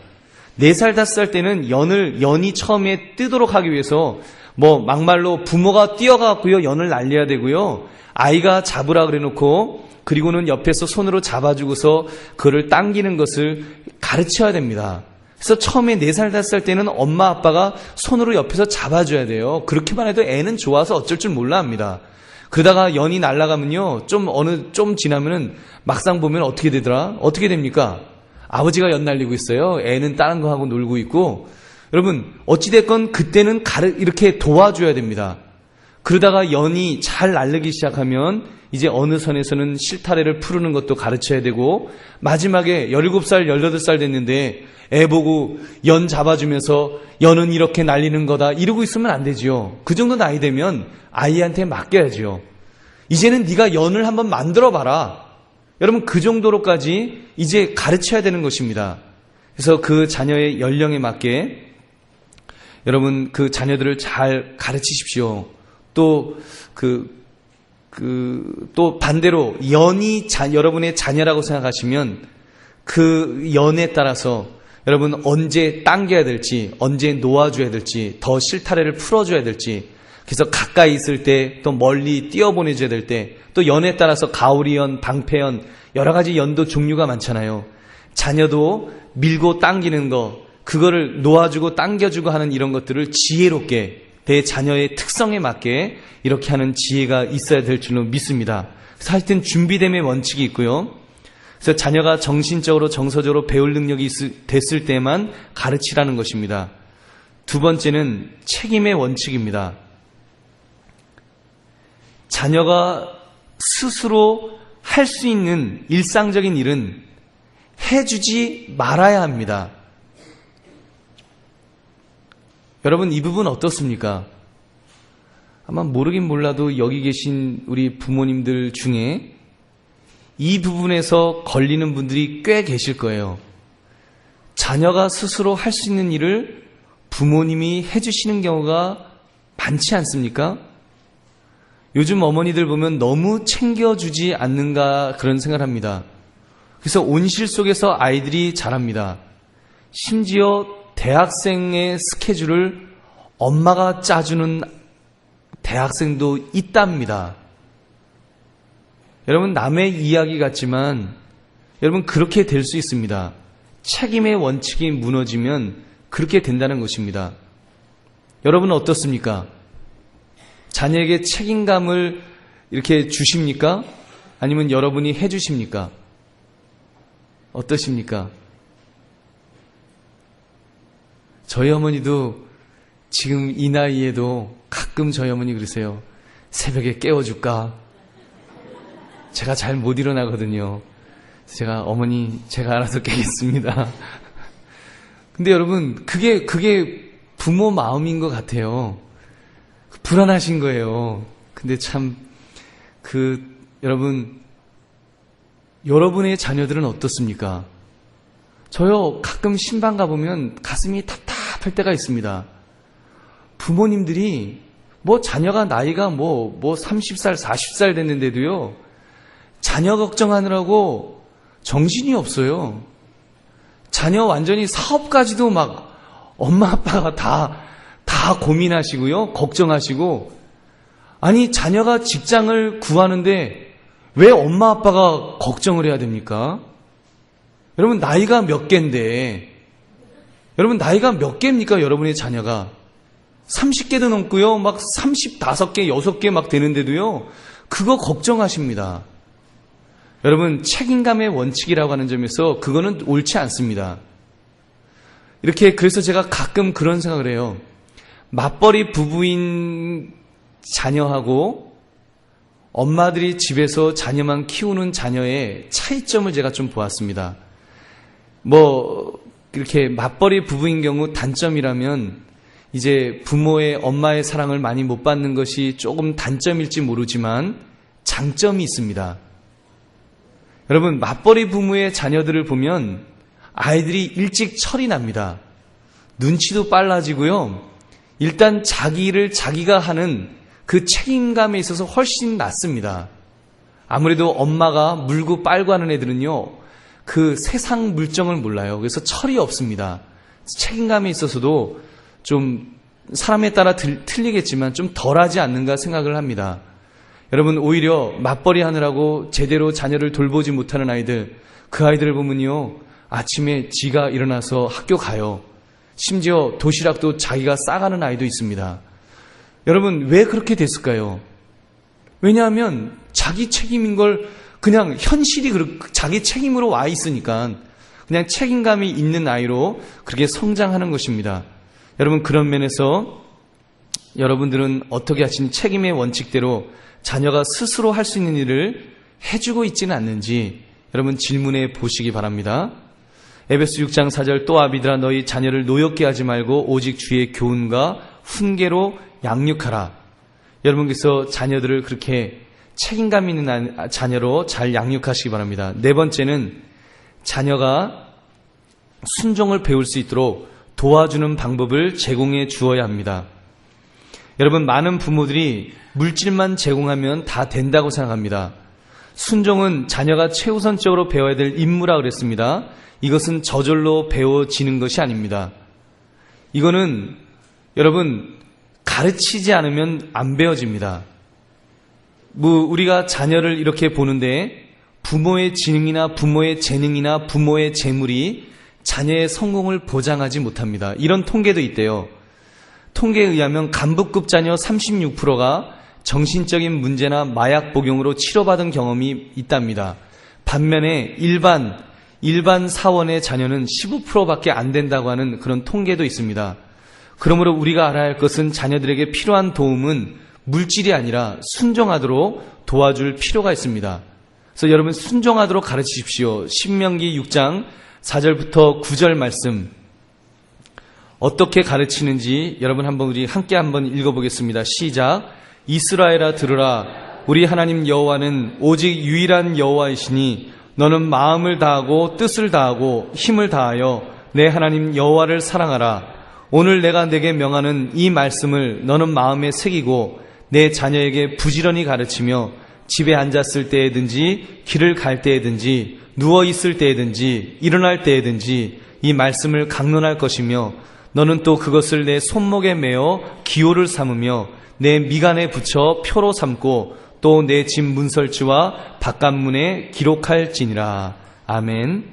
4살, 5살 때는 연이 처음에 뜨도록 하기 위해서 막말로 부모가 뛰어가고요, 연을 날려야 되고요. 아이가 잡으라 그래 놓고, 그리고는 옆에서 손으로 잡아주고서 그를 당기는 것을 가르쳐야 됩니다. 그래서 처음에 4살, 5살 때는 엄마, 아빠가 손으로 옆에서 잡아줘야 돼요. 그렇게만 해도 애는 좋아서 어쩔 줄 몰라 합니다. 그러다가 연이 날아가면요, 좀 지나면은 막상 보면 어떻게 되더라? 어떻게 됩니까? 아버지가 연 날리고 있어요. 애는 다른 거 하고 놀고 있고. 여러분, 어찌됐건 그때는 이렇게 도와줘야 됩니다. 그러다가 연이 잘 날리기 시작하면 이제 어느 선에서는 실타래를 푸르는 것도 가르쳐야 되고, 마지막에 17살, 18살 됐는데 애 보고 연 잡아주면서 연은 이렇게 날리는 거다 이러고 있으면 안 되지요. 그 정도 나이 되면 아이한테 맡겨야지요. 이제는 네가 연을 한번 만들어 봐라. 여러분, 그 정도로까지 이제 가르쳐야 되는 것입니다. 그래서 그 자녀의 연령에 맞게 여러분 그 자녀들을 잘 가르치십시오. 또 또 반대로 연이 여러분의 자녀라고 생각하시면 그 연에 따라서 여러분 언제 당겨야 될지, 언제 놓아줘야 될지, 더 실타래를 풀어줘야 될지, 그래서 가까이 있을 때, 또 멀리 뛰어보내줘야 될 때, 또 연에 따라서 가오리연, 방패연, 여러 가지 연도 종류가 많잖아요. 자녀도 밀고 당기는 거, 그거를 놓아주고 당겨주고 하는 이런 것들을 지혜롭게 내 자녀의 특성에 맞게 이렇게 하는 지혜가 있어야 될 줄로 믿습니다. 그래서 하여튼 준비됨의 원칙이 있고요. 그래서 자녀가 정신적으로 정서적으로 배울 능력이 됐을 때만 가르치라는 것입니다. 두 번째는 책임의 원칙입니다. 자녀가 스스로 할 수 있는 일상적인 일은 해주지 말아야 합니다. 여러분, 이 부분 어떻습니까? 아마 모르긴 몰라도 여기 계신 우리 부모님들 중에 이 부분에서 걸리는 분들이 꽤 계실 거예요. 자녀가 스스로 할 수 있는 일을 부모님이 해주시는 경우가 많지 않습니까? 요즘 어머니들 보면 너무 챙겨주지 않는가 그런 생각을 합니다. 그래서 온실 속에서 아이들이 자랍니다. 심지어 대학생의 스케줄을 엄마가 짜주는 대학생도 있답니다. 여러분, 남의 이야기 같지만 여러분 그렇게 될 수 있습니다. 책임의 원칙이 무너지면 그렇게 된다는 것입니다. 여러분은 어떻습니까? 자녀에게 책임감을 이렇게 주십니까? 아니면 여러분이 해주십니까? 어떠십니까? 저희 어머니도 지금 이 나이에도 가끔 저희 어머니 그러세요. 새벽에 깨워줄까? 제가 잘 못 일어나거든요. 제가 어머니 제가 알아서 깨겠습니다. 근데 여러분 그게 부모 마음인 것 같아요. 불안하신 거예요. 근데 참 여러분의 자녀들은 어떻습니까? 저요 가끔 신방 가보면 가슴이 답답할 때가 있습니다. 부모님들이 자녀가 나이가 30살 40살 됐는데도요 자녀 걱정하느라고 정신이 없어요. 자녀 완전히 사업까지도 막 엄마 아빠가 다 고민하시고요 걱정하시고, 아니 자녀가 직장을 구하는데 왜 엄마 아빠가 걱정을 해야 됩니까? 여러분 나이가 몇 개인데, 여러분 나이가 몇 개입니까? 여러분의 자녀가 30개도 넘고요 막 35개 6개 막 되는데도요 그거 걱정하십니다. 여러분 책임감의 원칙이라고 하는 점에서 그거는 옳지 않습니다. 그래서 제가 가끔 그런 생각을 해요. 맞벌이 부부인 자녀하고 엄마들이 집에서 자녀만 키우는 자녀의 차이점을 제가 좀 보았습니다. 이렇게 맞벌이 부부인 경우 단점이라면 이제 부모의 엄마의 사랑을 많이 못 받는 것이 조금 단점일지 모르지만 장점이 있습니다. 여러분 맞벌이 부모의 자녀들을 보면 아이들이 일찍 철이 납니다. 눈치도 빨라지고요. 일단 자기 일을 자기가 하는 그 책임감에 있어서 훨씬 낫습니다. 아무래도 엄마가 물고 빨고 하는 애들은요 그 세상 물정을 몰라요. 그래서 철이 없습니다. 책임감이 있어서도 좀 사람에 따라 틀리겠지만 좀 덜하지 않는가 생각을 합니다. 여러분, 오히려 맞벌이 하느라고 제대로 자녀를 돌보지 못하는 아이들, 그 아이들을 보면요, 아침에 지가 일어나서 학교 가요. 심지어 도시락도 자기가 싸가는 아이도 있습니다. 여러분, 왜 그렇게 됐을까요? 왜냐하면 자기 책임인 걸 그냥 현실이 자기 책임으로 와 있으니까 그냥 책임감이 있는 아이로 그렇게 성장하는 것입니다. 여러분, 그런 면에서 여러분들은 어떻게 하시니 책임의 원칙대로 자녀가 스스로 할 수 있는 일을 해주고 있지는 않는지 여러분 질문해 보시기 바랍니다. 에베소 6장 4절, 또 아비들아 너희 자녀를 노엽게 하지 말고 오직 주의 교훈과 훈계로 양육하라. 여러분께서 자녀들을 그렇게 책임감 있는 자녀로 잘 양육하시기 바랍니다. 네 번째는 자녀가 순종을 배울 수 있도록 도와주는 방법을 제공해 주어야 합니다. 여러분, 많은 부모들이 물질만 제공하면 다 된다고 생각합니다. 순종은 자녀가 최우선적으로 배워야 될 임무라 그랬습니다. 이것은 저절로 배워지는 것이 아닙니다. 이거는 여러분 가르치지 않으면 안 배워집니다. 우리가 자녀를 이렇게 보는데 부모의 지능이나 부모의 재능이나 부모의 재물이 자녀의 성공을 보장하지 못합니다. 이런 통계도 있대요. 통계에 의하면 간부급 자녀 36%가 정신적인 문제나 마약 복용으로 치료받은 경험이 있답니다. 반면에 일반 사원의 자녀는 15%밖에 안 된다고 하는 그런 통계도 있습니다. 그러므로 우리가 알아야 할 것은 자녀들에게 필요한 도움은 물질이 아니라 순종하도록 도와줄 필요가 있습니다. 그래서 여러분, 순종하도록 가르치십시오. 신명기 6장 4절부터 9절 말씀 어떻게 가르치는지 여러분 우리 함께 한번 읽어보겠습니다. 시작. 이스라엘아 들으라. 우리 하나님 여호와는 오직 유일한 여호와이시니 너는 마음을 다하고 뜻을 다하고 힘을 다하여 내 하나님 여호와를 사랑하라. 오늘 내가 내게 명하는 이 말씀을 너는 마음에 새기고 내 자녀에게 부지런히 가르치며 집에 앉았을 때에든지 길을 갈 때에든지 누워 있을 때에든지 일어날 때에든지 이 말씀을 강론할 것이며 너는 또 그것을 내 손목에 매어 기호를 삼으며 내 미간에 붙여 표로 삼고 또 내 집 문설주와 바깥문에 기록할지니라. 아멘.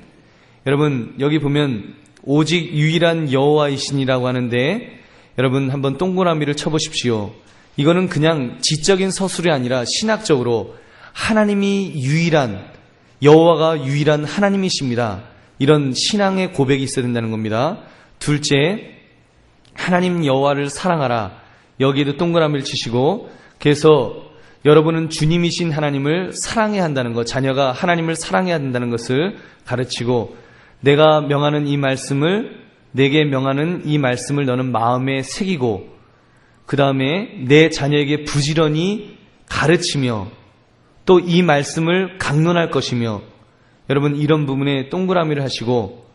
여러분, 여기 보면 오직 유일한 여호와이시니라고 하는데 여러분 한번 동그라미를 쳐보십시오. 이거는 그냥 지적인 서술이 아니라 신학적으로 하나님이 유일한, 여호와가 유일한 하나님이십니다. 이런 신앙의 고백이 있어야 된다는 겁니다. 둘째, 하나님 여호와를 사랑하라. 여기에도 동그라미를 치시고, 그래서 여러분은 주님이신 하나님을 사랑해야 한다는 것, 자녀가 하나님을 사랑해야 한다는 것을 가르치고, 내게 명하는 이 말씀을 너는 마음에 새기고, 그 다음에 내 자녀에게 부지런히 가르치며 또 이 말씀을 강론할 것이며, 여러분 이런 부분에 동그라미를 하시고,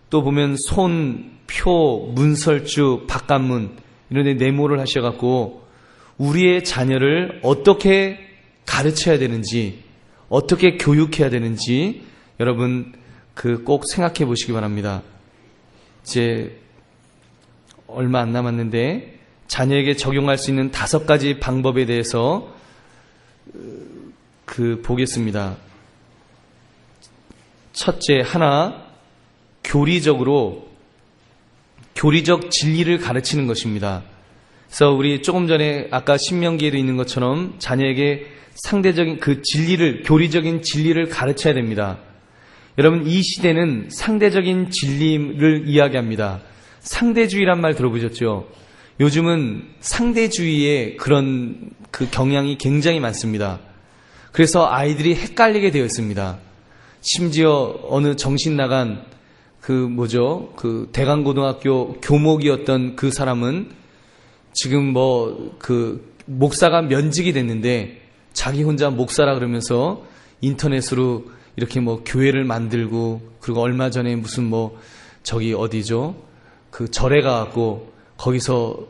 또 보면 손, 표, 문설주, 바깥문 이런 데 네모를 하셔갖고 우리의 자녀를 어떻게 가르쳐야 되는지, 어떻게 교육해야 되는지 여러분 꼭 생각해 보시기 바랍니다. 이제 얼마 안 남았는데 자녀에게 적용할 수 있는 5가지 방법에 대해서 보겠습니다. 첫째, 교리적 진리를 가르치는 것입니다. 그래서 우리 조금 전에 아까 신명기에도 있는 것처럼 자녀에게 상대적인 교리적인 진리를 가르쳐야 됩니다. 여러분, 이 시대는 상대적인 진리를 이야기합니다. 상대주의란 말 들어보셨죠? 요즘은 상대주의의 그런 경향이 굉장히 많습니다. 그래서 아이들이 헷갈리게 되어 있습니다. 심지어 어느 정신 나간 대강고등학교 교목이었던 그 사람은 지금 목사가 면직이 됐는데 자기 혼자 목사라 그러면서 인터넷으로 이렇게 교회를 만들고, 그리고 얼마 전에 무슨 절에 가갖고 거기서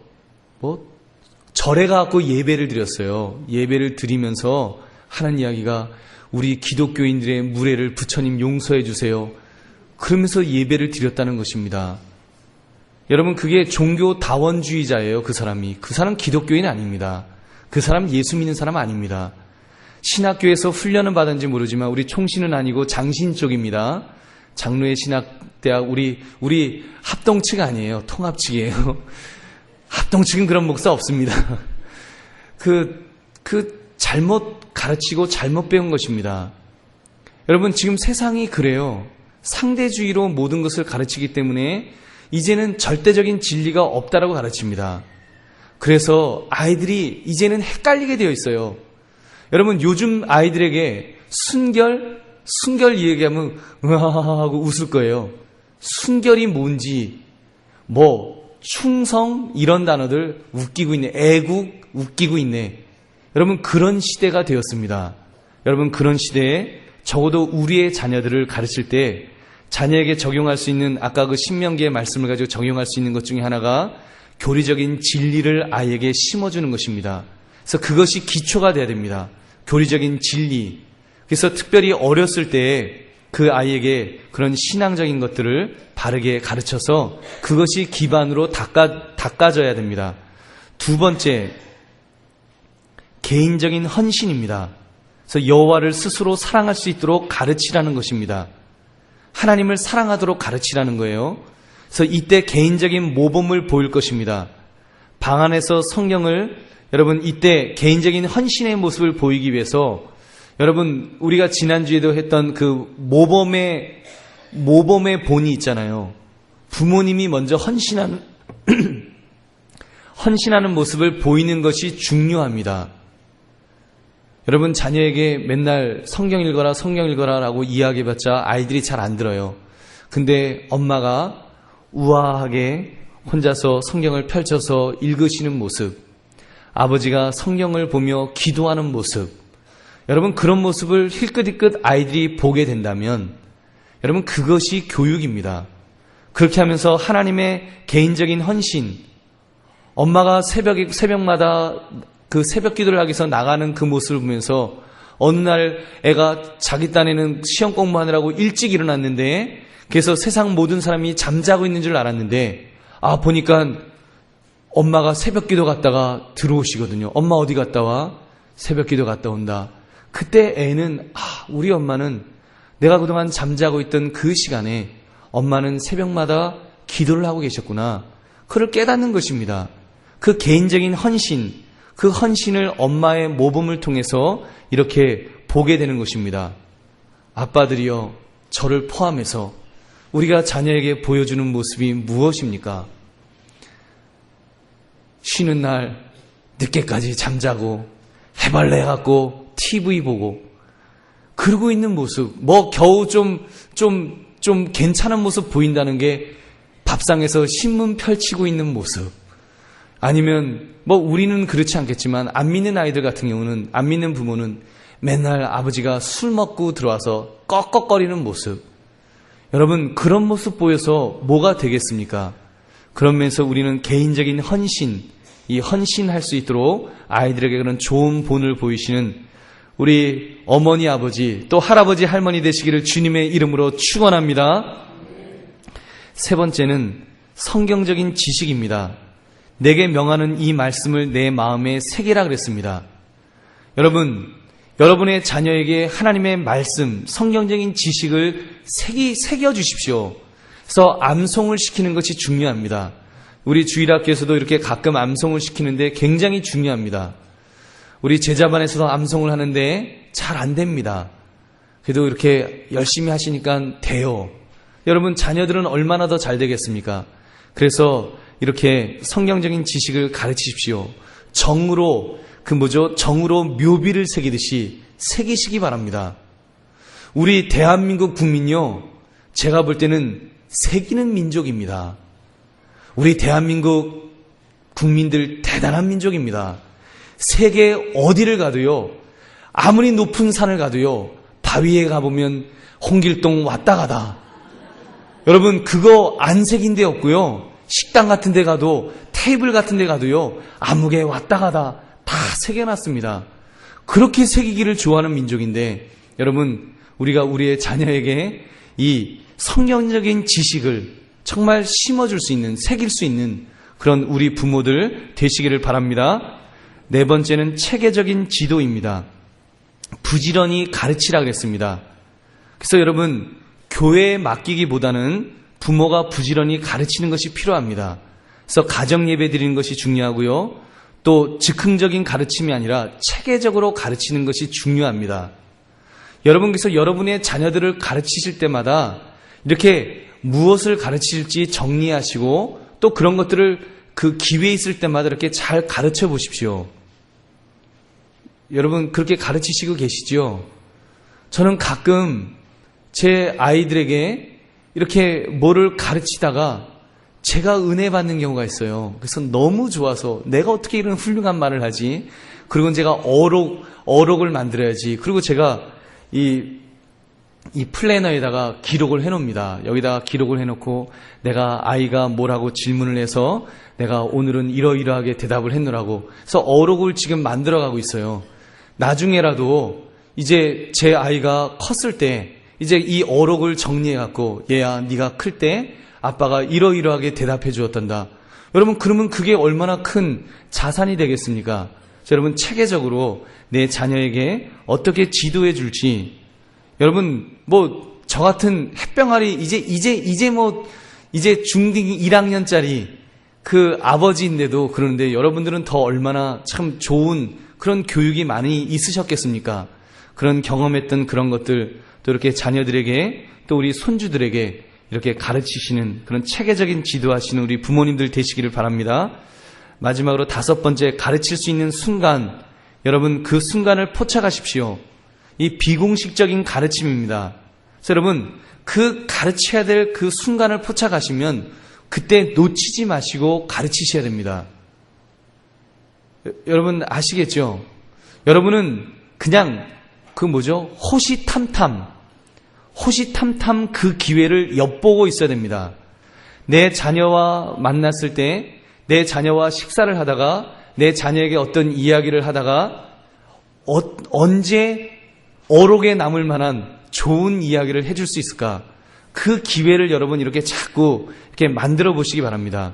절에 가갖고 예배를 드렸어요. 예배를 드리면서 하는 이야기가 우리 기독교인들의 무례를 부처님 용서해 주세요. 그러면서 예배를 드렸다는 것입니다. 여러분, 그게 종교다원주의자예요. 그 사람이. 그 사람 기독교인 아닙니다. 그 사람 예수 믿는 사람 아닙니다. 신학교에서 훈련은 받은지 모르지만 우리 총신은 아니고 장신 쪽입니다. 장로의 신학대학 우리 합동측 아니에요. 통합측이에요. 합동측은 그런 목사 없습니다. 잘못 가르치고 잘못 배운 것입니다. 여러분, 지금 세상이 그래요. 상대주의로 모든 것을 가르치기 때문에 이제는 절대적인 진리가 없다라고 가르칩니다. 그래서 아이들이 이제는 헷갈리게 되어 있어요. 여러분, 요즘 아이들에게 순결 얘기하면 으하하하 하고 웃을 거예요. 순결이 뭔지, 충성 이런 단어들 웃기고 있네. 애국 웃기고 있네. 여러분, 그런 시대가 되었습니다. 여러분, 그런 시대에 적어도 우리의 자녀들을 가르칠 때 자녀에게 적용할 수 있는, 아까 그 신명기의 말씀을 가지고 적용할 수 있는 것 중에 하나가 교리적인 진리를 아이에게 심어주는 것입니다. 그래서 그것이 기초가 돼야 됩니다. 교리적인 진리. 그래서 특별히 어렸을 때 그 아이에게 그런 신앙적인 것들을 바르게 가르쳐서 그것이 기반으로 닦아져야 됩니다. 두 번째, 개인적인 헌신입니다. 그래서 여호와를 스스로 사랑할 수 있도록 가르치라는 것입니다. 하나님을 사랑하도록 가르치라는 거예요. 그래서 이때 개인적인 모범을 보일 것입니다. 방 안에서 성경을, 여러분, 이때 개인적인 헌신의 모습을 보이기 위해서, 여러분, 우리가 지난주에도 했던 그 모범의 본이 있잖아요. 부모님이 먼저 헌신하는 모습을 보이는 것이 중요합니다. 여러분, 자녀에게 맨날 성경 읽어라 라고 이야기해봤자 아이들이 잘 안 들어요. 근데 엄마가 우아하게 혼자서 성경을 펼쳐서 읽으시는 모습, 아버지가 성경을 보며 기도하는 모습, 여러분, 그런 모습을 힐끗힐끗 아이들이 보게 된다면 여러분, 그것이 교육입니다. 그렇게 하면서 하나님의 개인적인 헌신, 엄마가 새벽마다 그 새벽 기도를 하기 위해서 나가는 그 모습을 보면서 어느 날 애가 자기 딴에는 시험 공부하느라고 일찍 일어났는데, 그래서 세상 모든 사람이 잠자고 있는 줄 알았는데, 보니까 엄마가 새벽 기도 갔다가 들어오시거든요. 엄마 어디 갔다 와? 새벽 기도 갔다 온다. 그때 애는 우리 엄마는 내가 그동안 잠자고 있던 그 시간에 엄마는 새벽마다 기도를 하고 계셨구나. 그걸 깨닫는 것입니다. 그 개인적인 헌신, 그 헌신을 엄마의 모범을 통해서 이렇게 보게 되는 것입니다. 아빠들이여, 저를 포함해서 우리가 자녀에게 보여주는 모습이 무엇입니까? 쉬는 날 늦게까지 잠자고 해발레 갖고 TV 보고 그러고 있는 모습, 겨우 좀 괜찮은 모습 보인다는 게 밥상에서 신문 펼치고 있는 모습, 아니면 우리는 그렇지 않겠지만 안 믿는 아이들 같은 경우는, 안 믿는 부모는 맨날 아버지가 술 먹고 들어와서 꺽꺽거리는 모습. 여러분, 그런 모습 보여서 뭐가 되겠습니까? 그러면서 우리는 개인적인 헌신, 이 헌신할 수 있도록 아이들에게 그런 좋은 본을 보이시는 우리 어머니, 아버지, 또 할아버지, 할머니 되시기를 주님의 이름으로 축원합니다. 세 번째는 성경적인 지식입니다. 내게 명하는 이 말씀을 내 마음에 새기라 그랬습니다. 여러분, 여러분의 자녀에게 하나님의 말씀, 성경적인 지식을 새겨주십시오. 그래서 암송을 시키는 것이 중요합니다. 우리 주일학교에서도 이렇게 가끔 암송을 시키는데 굉장히 중요합니다. 우리 제자반에서도 암송을 하는데 잘 안 됩니다. 그래도 이렇게 열심히 하시니까 돼요. 여러분, 자녀들은 얼마나 더 잘 되겠습니까? 그래서 이렇게 성경적인 지식을 가르치십시오. 정으로 묘비를 새기듯이 새기시기 바랍니다. 우리 대한민국 국민요, 제가 볼 때는 새기는 민족입니다. 우리 대한민국 국민들 대단한 민족입니다. 세계 어디를 가도요, 아무리 높은 산을 가도요, 바위에 가보면 홍길동 왔다 가다. 여러분, 그거 안 새긴 데 없고요, 식당 같은 데 가도, 테이블 같은 데 가도요, 아무개 왔다 가다 다 새겨놨습니다. 그렇게 새기기를 좋아하는 민족인데, 여러분, 우리가 우리의 자녀에게 이 성경적인 지식을 정말 심어줄 수 있는, 새길 수 있는 그런 우리 부모들 되시기를 바랍니다. 네 번째는 체계적인 지도입니다. 부지런히 가르치라 그랬습니다. 그래서 여러분, 교회에 맡기기보다는 부모가 부지런히 가르치는 것이 필요합니다. 그래서 가정 예배 드리는 것이 중요하고요. 또 즉흥적인 가르침이 아니라 체계적으로 가르치는 것이 중요합니다. 여러분께서 여러분의 자녀들을 가르치실 때마다 이렇게 무엇을 가르치실지 정리하시고 또 그런 것들을 그 기회 있을 때마다 이렇게 잘 가르쳐 보십시오. 여러분 그렇게 가르치시고 계시죠? 저는 가끔 제 아이들에게 이렇게 뭐를 가르치다가 제가 은혜 받는 경우가 있어요. 그래서 너무 좋아서 내가 어떻게 이런 훌륭한 말을 하지? 그리고 제가 어록을 만들어야지. 그리고 제가 이 플래너에다가 기록을 해놓습니다. 여기다가 기록을 해놓고 내가 아이가 뭐라고 질문을 해서 내가 오늘은 이러이러하게 대답을 했노라고. 그래서 어록을 지금 만들어가고 있어요. 나중에라도 이제 제 아이가 컸을 때 이제 이 어록을 정리해갖고 얘야 네가 클 때 아빠가 이러이러하게 대답해 주었단다. 여러분 그러면 그게 얼마나 큰 자산이 되겠습니까? 여러분 체계적으로 내 자녀에게 어떻게 지도해 줄지. 여러분 뭐 저 같은 햇병아리 이제 중딩 1학년짜리 그 아버지인데도 그러는데 여러분들은 더 얼마나 참 좋은 그런 교육이 많이 있으셨겠습니까? 그런 경험했던 그런 것들 또 이렇게 자녀들에게 또 우리 손주들에게 이렇게 가르치시는 그런 체계적인 지도하시는 우리 부모님들 되시기를 바랍니다. 마지막으로 5번째, 가르칠 수 있는 순간. 여러분 그 순간을 포착하십시오. 이 비공식적인 가르침입니다. 그래서 여러분 그 가르쳐야 될 그 순간을 포착하시면 그때 놓치지 마시고 가르치셔야 됩니다. 여러분 아시겠죠? 여러분은 그냥 호시탐탐 그 기회를 엿보고 있어야 됩니다. 내 자녀와 만났을 때, 내 자녀와 식사를 하다가, 내 자녀에게 어떤 이야기를 하다가 언제 어록에 남을 만한 좋은 이야기를 해줄 수 있을까? 그 기회를 여러분 이렇게 자꾸 이렇게 만들어 보시기 바랍니다.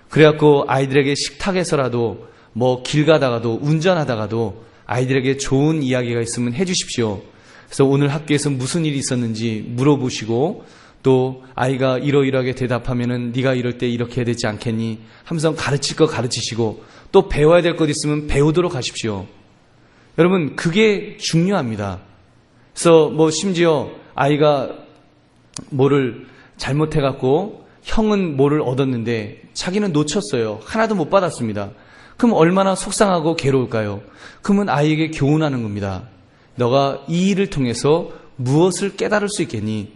그래갖고 아이들에게 식탁에서라도 뭐 길 가다가도 운전하다가도 아이들에게 좋은 이야기가 있으면 해주십시오. 그래서 오늘 학교에서 무슨 일이 있었는지 물어보시고 또 아이가 이러이러하게 대답하면은 네가 이럴 때 이렇게 해야 되지 않겠니? 하면서 가르칠 거 가르치시고 또 배워야 될 것 있으면 배우도록 하십시오. 여러분 그게 중요합니다. 그래서 뭐 심지어 아이가 뭐를 잘못해갖고 형은 뭐를 얻었는데 자기는 놓쳤어요. 하나도 못 받았습니다. 그럼 얼마나 속상하고 괴로울까요? 그러면 아이에게 교훈하는 겁니다. 너가 이 일을 통해서 무엇을 깨달을 수 있겠니?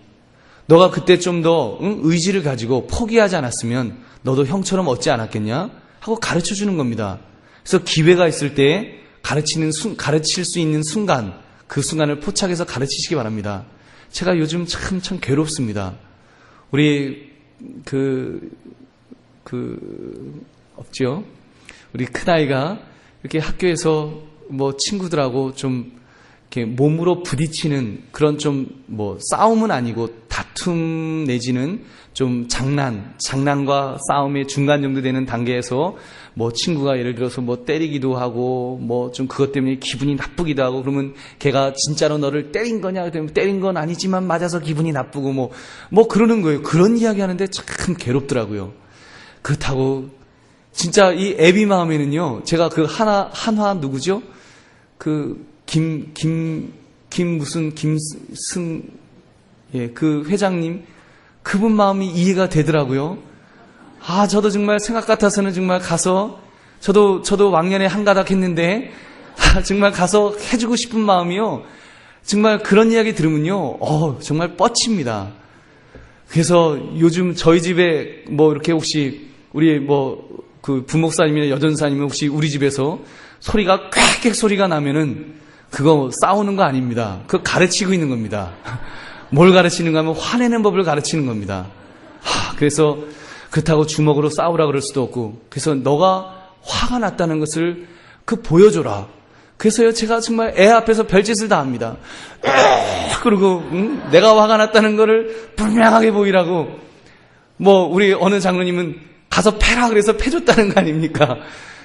너가 그때 좀 더 의지를 가지고 포기하지 않았으면 너도 형처럼 얻지 않았겠냐? 하고 가르쳐 주는 겁니다. 그래서 기회가 있을 때 가르칠 수 있는 순간, 그 순간을 포착해서 가르치시기 바랍니다. 제가 요즘 참 괴롭습니다. 우리 없죠? 우리 큰아이가 이렇게 학교에서 뭐 친구들하고 좀 이렇게 몸으로 부딪히는 그런 좀 뭐 싸움은 아니고 다툼 내지는 좀 장난과 싸움의 중간 정도 되는 단계에서 뭐 친구가 예를 들어서 뭐 때리기도 하고 뭐 좀 그것 때문에 기분이 나쁘기도 하고 그러면 걔가 진짜로 너를 때린 거냐 그러면 때린 건 아니지만 맞아서 기분이 나쁘고 뭐 그러는 거예요. 그런 이야기 하는데 참 괴롭더라고요. 그렇다고 진짜 이 애비 마음에는요. 제가 그 한화 누구죠? 그 회장님, 그분 마음이 이해가 되더라고요. 저도 정말 생각 같아서는 정말 가서, 저도 왕년에 한 가닥 했는데, 정말 가서 해주고 싶은 마음이요. 정말 그런 이야기 들으면요, 정말 뻗칩니다. 그래서 요즘 저희 집에 뭐 이렇게 혹시, 우리 그 부목사님이나 여전사님은 혹시 우리 집에서 소리가 꽥꽥 소리가 나면은 그거 싸우는 거 아닙니다. 그거 가르치고 있는 겁니다. 뭘 가르치는가 하면 화내는 법을 가르치는 겁니다. 그래서 그렇다고 주먹으로 싸우라 그럴 수도 없고 그래서 너가 화가 났다는 것을 보여줘라. 그래서요 제가 정말 애 앞에서 별짓을 다 합니다. 그리고 내가 화가 났다는 거를 분명하게 보이라고 뭐 우리 어느 장로님은 가서 패라 그래서 패줬다는 거 아닙니까?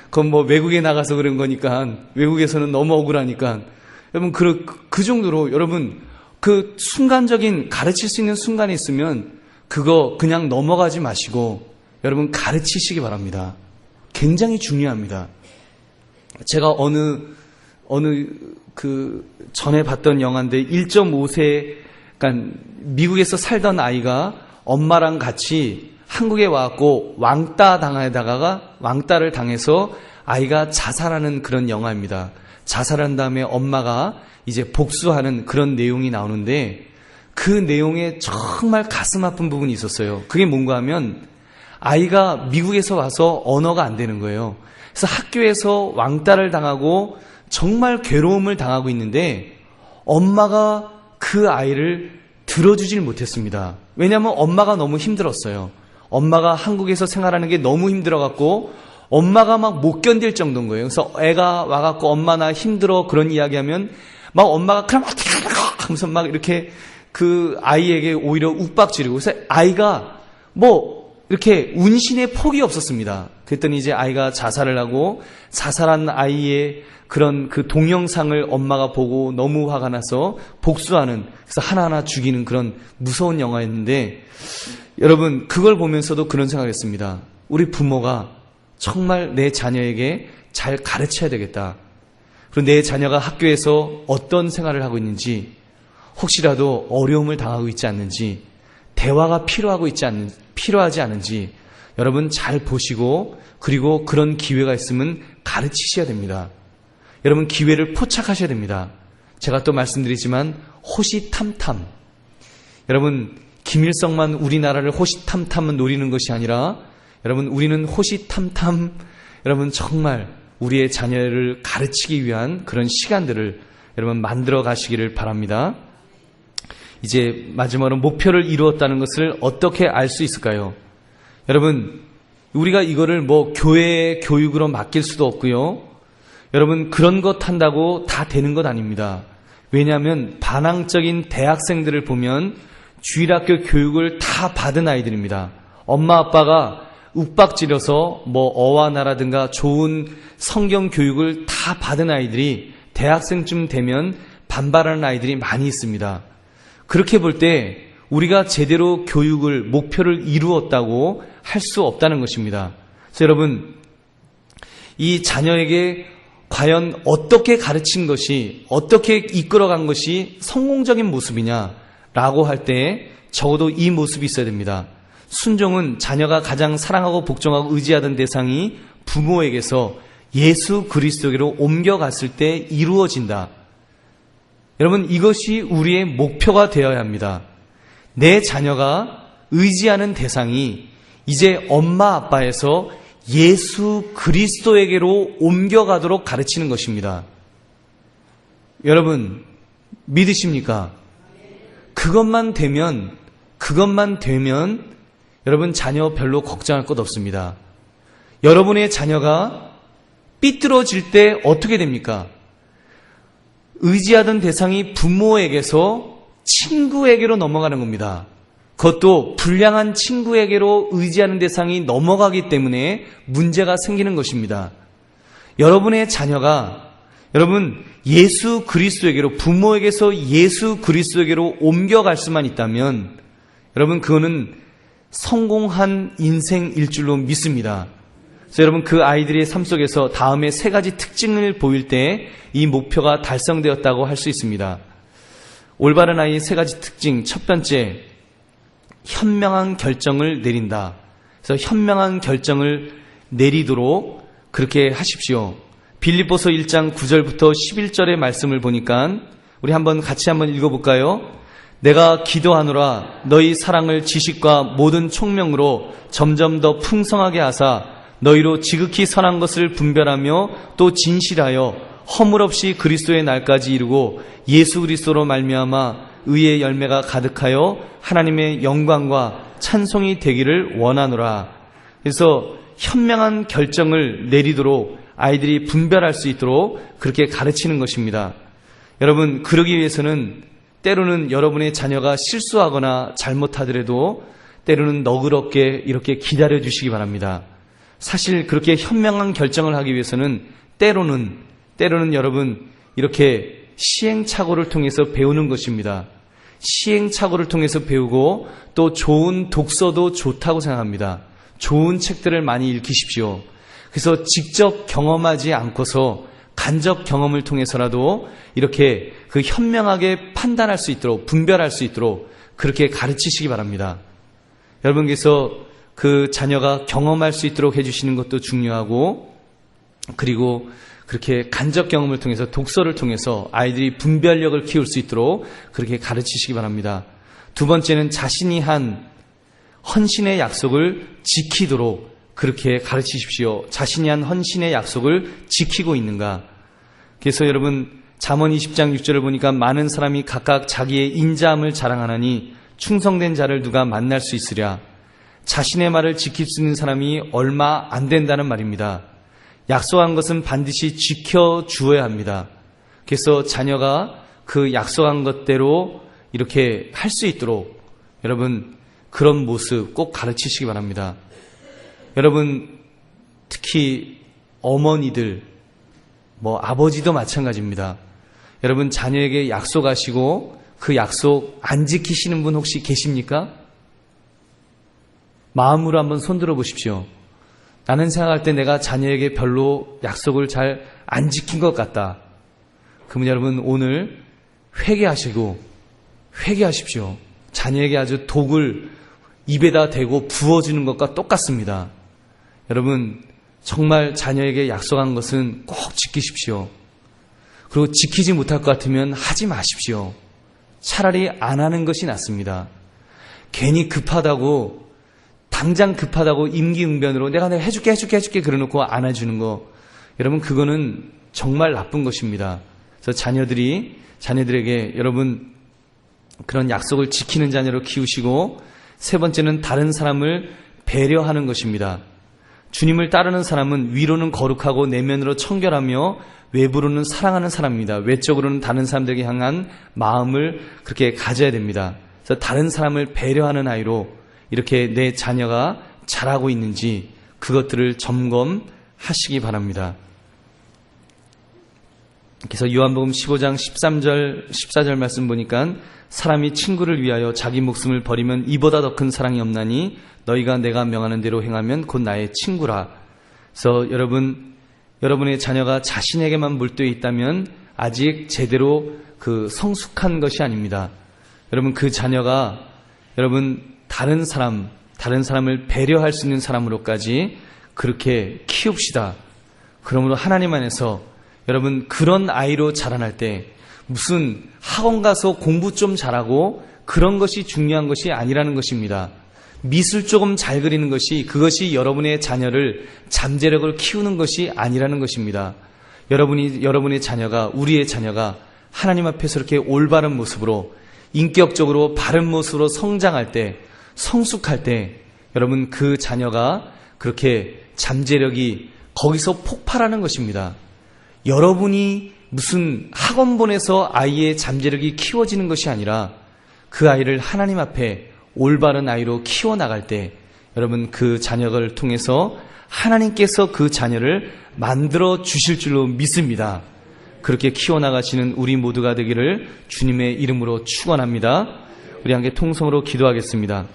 그건 뭐 외국에 나가서 그런 거니까, 외국에서는 너무 억울하니까. 여러분 그 정도로 여러분 그 순간적인 가르칠 수 있는 순간이 있으면 그거 그냥 넘어가지 마시고 여러분 가르치시기 바랍니다. 굉장히 중요합니다. 제가 어느 그 전에 봤던 영화인데 1.5세, 그러니까 미국에서 살던 아이가 엄마랑 같이 한국에 와갖고 왕따를 당해서 아이가 자살하는 그런 영화입니다. 자살한 다음에 엄마가 이제 복수하는 그런 내용이 나오는데 그 내용에 정말 가슴 아픈 부분이 있었어요. 그게 뭔가 하면 아이가 미국에서 와서 언어가 안 되는 거예요. 그래서 학교에서 왕따를 당하고 정말 괴로움을 당하고 있는데 엄마가 그 아이를 들어주질 못했습니다. 왜냐하면 엄마가 너무 힘들었어요. 엄마가 한국에서 생활하는 게 너무 힘들어갖고 엄마가 막 못 견딜 정도인 거예요. 그래서 애가 와갖고 엄마 나 힘들어 그런 이야기하면 막 엄마가 그럼 하면서 막 이렇게 그 아이에게 오히려 욱박지르고, 그래서 아이가 뭐 이렇게 운신의 폭이 없었습니다. 그랬더니 이제 아이가 자살을 하고 자살한 아이의 그런 그 동영상을 엄마가 보고 너무 화가 나서 복수하는, 그래서 하나하나 죽이는 그런 무서운 영화였는데 여러분 그걸 보면서도 그런 생각을 했습니다. 우리 부모가 정말 내 자녀에게 잘 가르쳐야 되겠다. 그리고 내 자녀가 학교에서 어떤 생활을 하고 있는지, 혹시라도 어려움을 당하고 있지 않는지, 대화가 필요하지 않은지 여러분 잘 보시고, 그리고 그런 기회가 있으면 가르치셔야 됩니다. 여러분 기회를 포착하셔야 됩니다. 제가 또 말씀드리지만 호시탐탐, 여러분 김일성만 우리나라를 호시탐탐은 노리는 것이 아니라 여러분 우리는 호시탐탐 여러분 정말 우리의 자녀를 가르치기 위한 그런 시간들을 여러분 만들어 가시기를 바랍니다. 이제 마지막으로 목표를 이루었다는 것을 어떻게 알 수 있을까요? 여러분 우리가 이거를 뭐 교회 교육으로 맡길 수도 없고요. 여러분 그런 것 한다고 다 되는 것 아닙니다. 왜냐하면 반항적인 대학생들을 보면 주일학교 교육을 다 받은 아이들입니다. 엄마 아빠가 욱박지려서 뭐 어와나라든가 좋은 성경 교육을 다 받은 아이들이 대학생쯤 되면 반발하는 아이들이 많이 있습니다. 그렇게 볼 때 우리가 제대로 교육을 목표를 이루었다고 할 수 없다는 것입니다. 그래서 여러분 이 자녀에게 과연 어떻게 가르친 것이, 어떻게 이끌어간 것이 성공적인 모습이냐라고 할 때 적어도 이 모습이 있어야 됩니다. 순종은 자녀가 가장 사랑하고 복종하고 의지하던 대상이 부모에게서 예수 그리스도에게로 옮겨갔을 때 이루어진다. 여러분 이것이 우리의 목표가 되어야 합니다. 내 자녀가 의지하는 대상이 이제 엄마 아빠에서 예수 그리스도에게로 옮겨가도록 가르치는 것입니다. 여러분 믿으십니까? 그것만 되면 여러분 자녀 별로 걱정할 것 없습니다. 여러분의 자녀가 삐뚤어질 때 어떻게 됩니까? 의지하던 대상이 부모에게서 친구에게로 넘어가는 겁니다. 그것도 불량한 친구에게로 의지하는 대상이 넘어가기 때문에 문제가 생기는 것입니다. 여러분의 자녀가 여러분 예수 그리스도에게로, 부모에게서 예수 그리스도에게로 옮겨갈 수만 있다면 여러분 그거는 성공한 인생일 줄로 믿습니다. 그래서 여러분 그 아이들의 삶 속에서 다음에 세 가지 특징을 보일 때 이 목표가 달성되었다고 할 수 있습니다. 올바른 아이의 세 가지 특징, 첫 번째, 현명한 결정을 내린다. 그래서 현명한 결정을 내리도록 그렇게 하십시오. 빌립보서 1장 9절부터 11절의 말씀을 보니까 우리 같이 한번 읽어볼까요? 내가 기도하노라 너희 사랑을 지식과 모든 총명으로 점점 더 풍성하게 하사 너희로 지극히 선한 것을 분별하며 또 진실하여 허물없이 그리스도의 날까지 이루고 예수 그리스도로 말미암아 의의 열매가 가득하여 하나님의 영광과 찬송이 되기를 원하노라. 그래서 현명한 결정을 내리도록 아이들이 분별할 수 있도록 그렇게 가르치는 것입니다. 여러분 그러기 위해서는 때로는 여러분의 자녀가 실수하거나 잘못하더라도 때로는 너그럽게 이렇게 기다려 주시기 바랍니다. 사실 그렇게 현명한 결정을 하기 위해서는 때로는 여러분 이렇게 시행착오를 통해서 배우는 것입니다. 시행착오를 통해서 배우고 또 좋은 독서도 좋다고 생각합니다. 좋은 책들을 많이 읽히십시오. 그래서 직접 경험하지 않고서 간접 경험을 통해서라도 이렇게 그 현명하게 판단할 수 있도록, 분별할 수 있도록 그렇게 가르치시기 바랍니다. 여러분께서 그 자녀가 경험할 수 있도록 해주시는 것도 중요하고, 그리고 그렇게 간접 경험을 통해서, 독서를 통해서 아이들이 분별력을 키울 수 있도록 그렇게 가르치시기 바랍니다. 두 번째는 자신이 한 헌신의 약속을 지키도록 그렇게 가르치십시오. 자신이 한 헌신의 약속을 지키고 있는가. 그래서 여러분 잠언 20장 6절을 보니까 많은 사람이 각각 자기의 인자함을 자랑하나니 충성된 자를 누가 만날 수 있으랴. 자신의 말을 지킬 수 있는 사람이 얼마 안 된다는 말입니다. 약속한 것은 반드시 지켜주어야 합니다. 그래서 자녀가 그 약속한 것대로 이렇게 할 수 있도록 여러분 그런 모습 꼭 가르치시기 바랍니다. 여러분 특히 어머니들, 아버지도 마찬가지입니다. 여러분 자녀에게 약속하시고 그 약속 안 지키시는 분 혹시 계십니까? 마음으로 한번 손들어 보십시오. 나는 생각할 때 내가 자녀에게 별로 약속을 잘 안 지킨 것 같다. 그러면 여러분 오늘 회개하십시오. 자녀에게 아주 독을 입에다 대고 부어주는 것과 똑같습니다. 여러분 정말 자녀에게 약속한 것은 꼭 지키십시오. 그리고 지키지 못할 것 같으면 하지 마십시오. 차라리 안 하는 것이 낫습니다. 괜히 당장 급하다고 임기응변으로 내가 해줄게 그러놓고 안 해주는 거, 여러분 그거는 정말 나쁜 것입니다. 그래서 자녀들에게 여러분 그런 약속을 지키는 자녀로 키우시고, 세 번째는 다른 사람을 배려하는 것입니다. 주님을 따르는 사람은 위로는 거룩하고 내면으로 청결하며 외부로는 사랑하는 사람입니다. 외적으로는 다른 사람들에게 향한 마음을 그렇게 가져야 됩니다. 그래서 다른 사람을 배려하는 아이로 이렇게 내 자녀가 자라고 있는지 그것들을 점검하시기 바랍니다. 그래서 요한복음 15장 13절 14절 말씀 보니까 사람이 친구를 위하여 자기 목숨을 버리면 이보다 더 큰 사랑이 없나니 너희가 내가 명하는 대로 행하면 곧 나의 친구라. 그래서 여러분의 자녀가 자신에게만 몰두해 있다면 아직 제대로 그 성숙한 것이 아닙니다. 여러분 그 자녀가 다른 사람을 배려할 수 있는 사람으로까지 그렇게 키웁시다. 그러므로 하나님 안에서 여러분 그런 아이로 자라날 때 무슨 학원 가서 공부 좀 잘하고 그런 것이 중요한 것이 아니라는 것입니다. 미술 조금 잘 그리는 것이 그것이 여러분의 자녀를 잠재력을 키우는 것이 아니라는 것입니다. 여러분의 자녀가, 우리의 자녀가 하나님 앞에서 이렇게 올바른 모습으로 인격적으로 바른 모습으로 성장할 때, 성숙할 때 여러분 그 자녀가 그렇게 잠재력이 거기서 폭발하는 것입니다. 여러분이 무슨 학원 보내서 아이의 잠재력이 키워지는 것이 아니라 그 아이를 하나님 앞에 올바른 아이로 키워나갈 때 여러분 그 자녀를 통해서 하나님께서 그 자녀를 만들어 주실 줄로 믿습니다. 그렇게 키워나가시는 우리 모두가 되기를 주님의 이름으로 축원합니다. 우리 함께 통성으로 기도하겠습니다.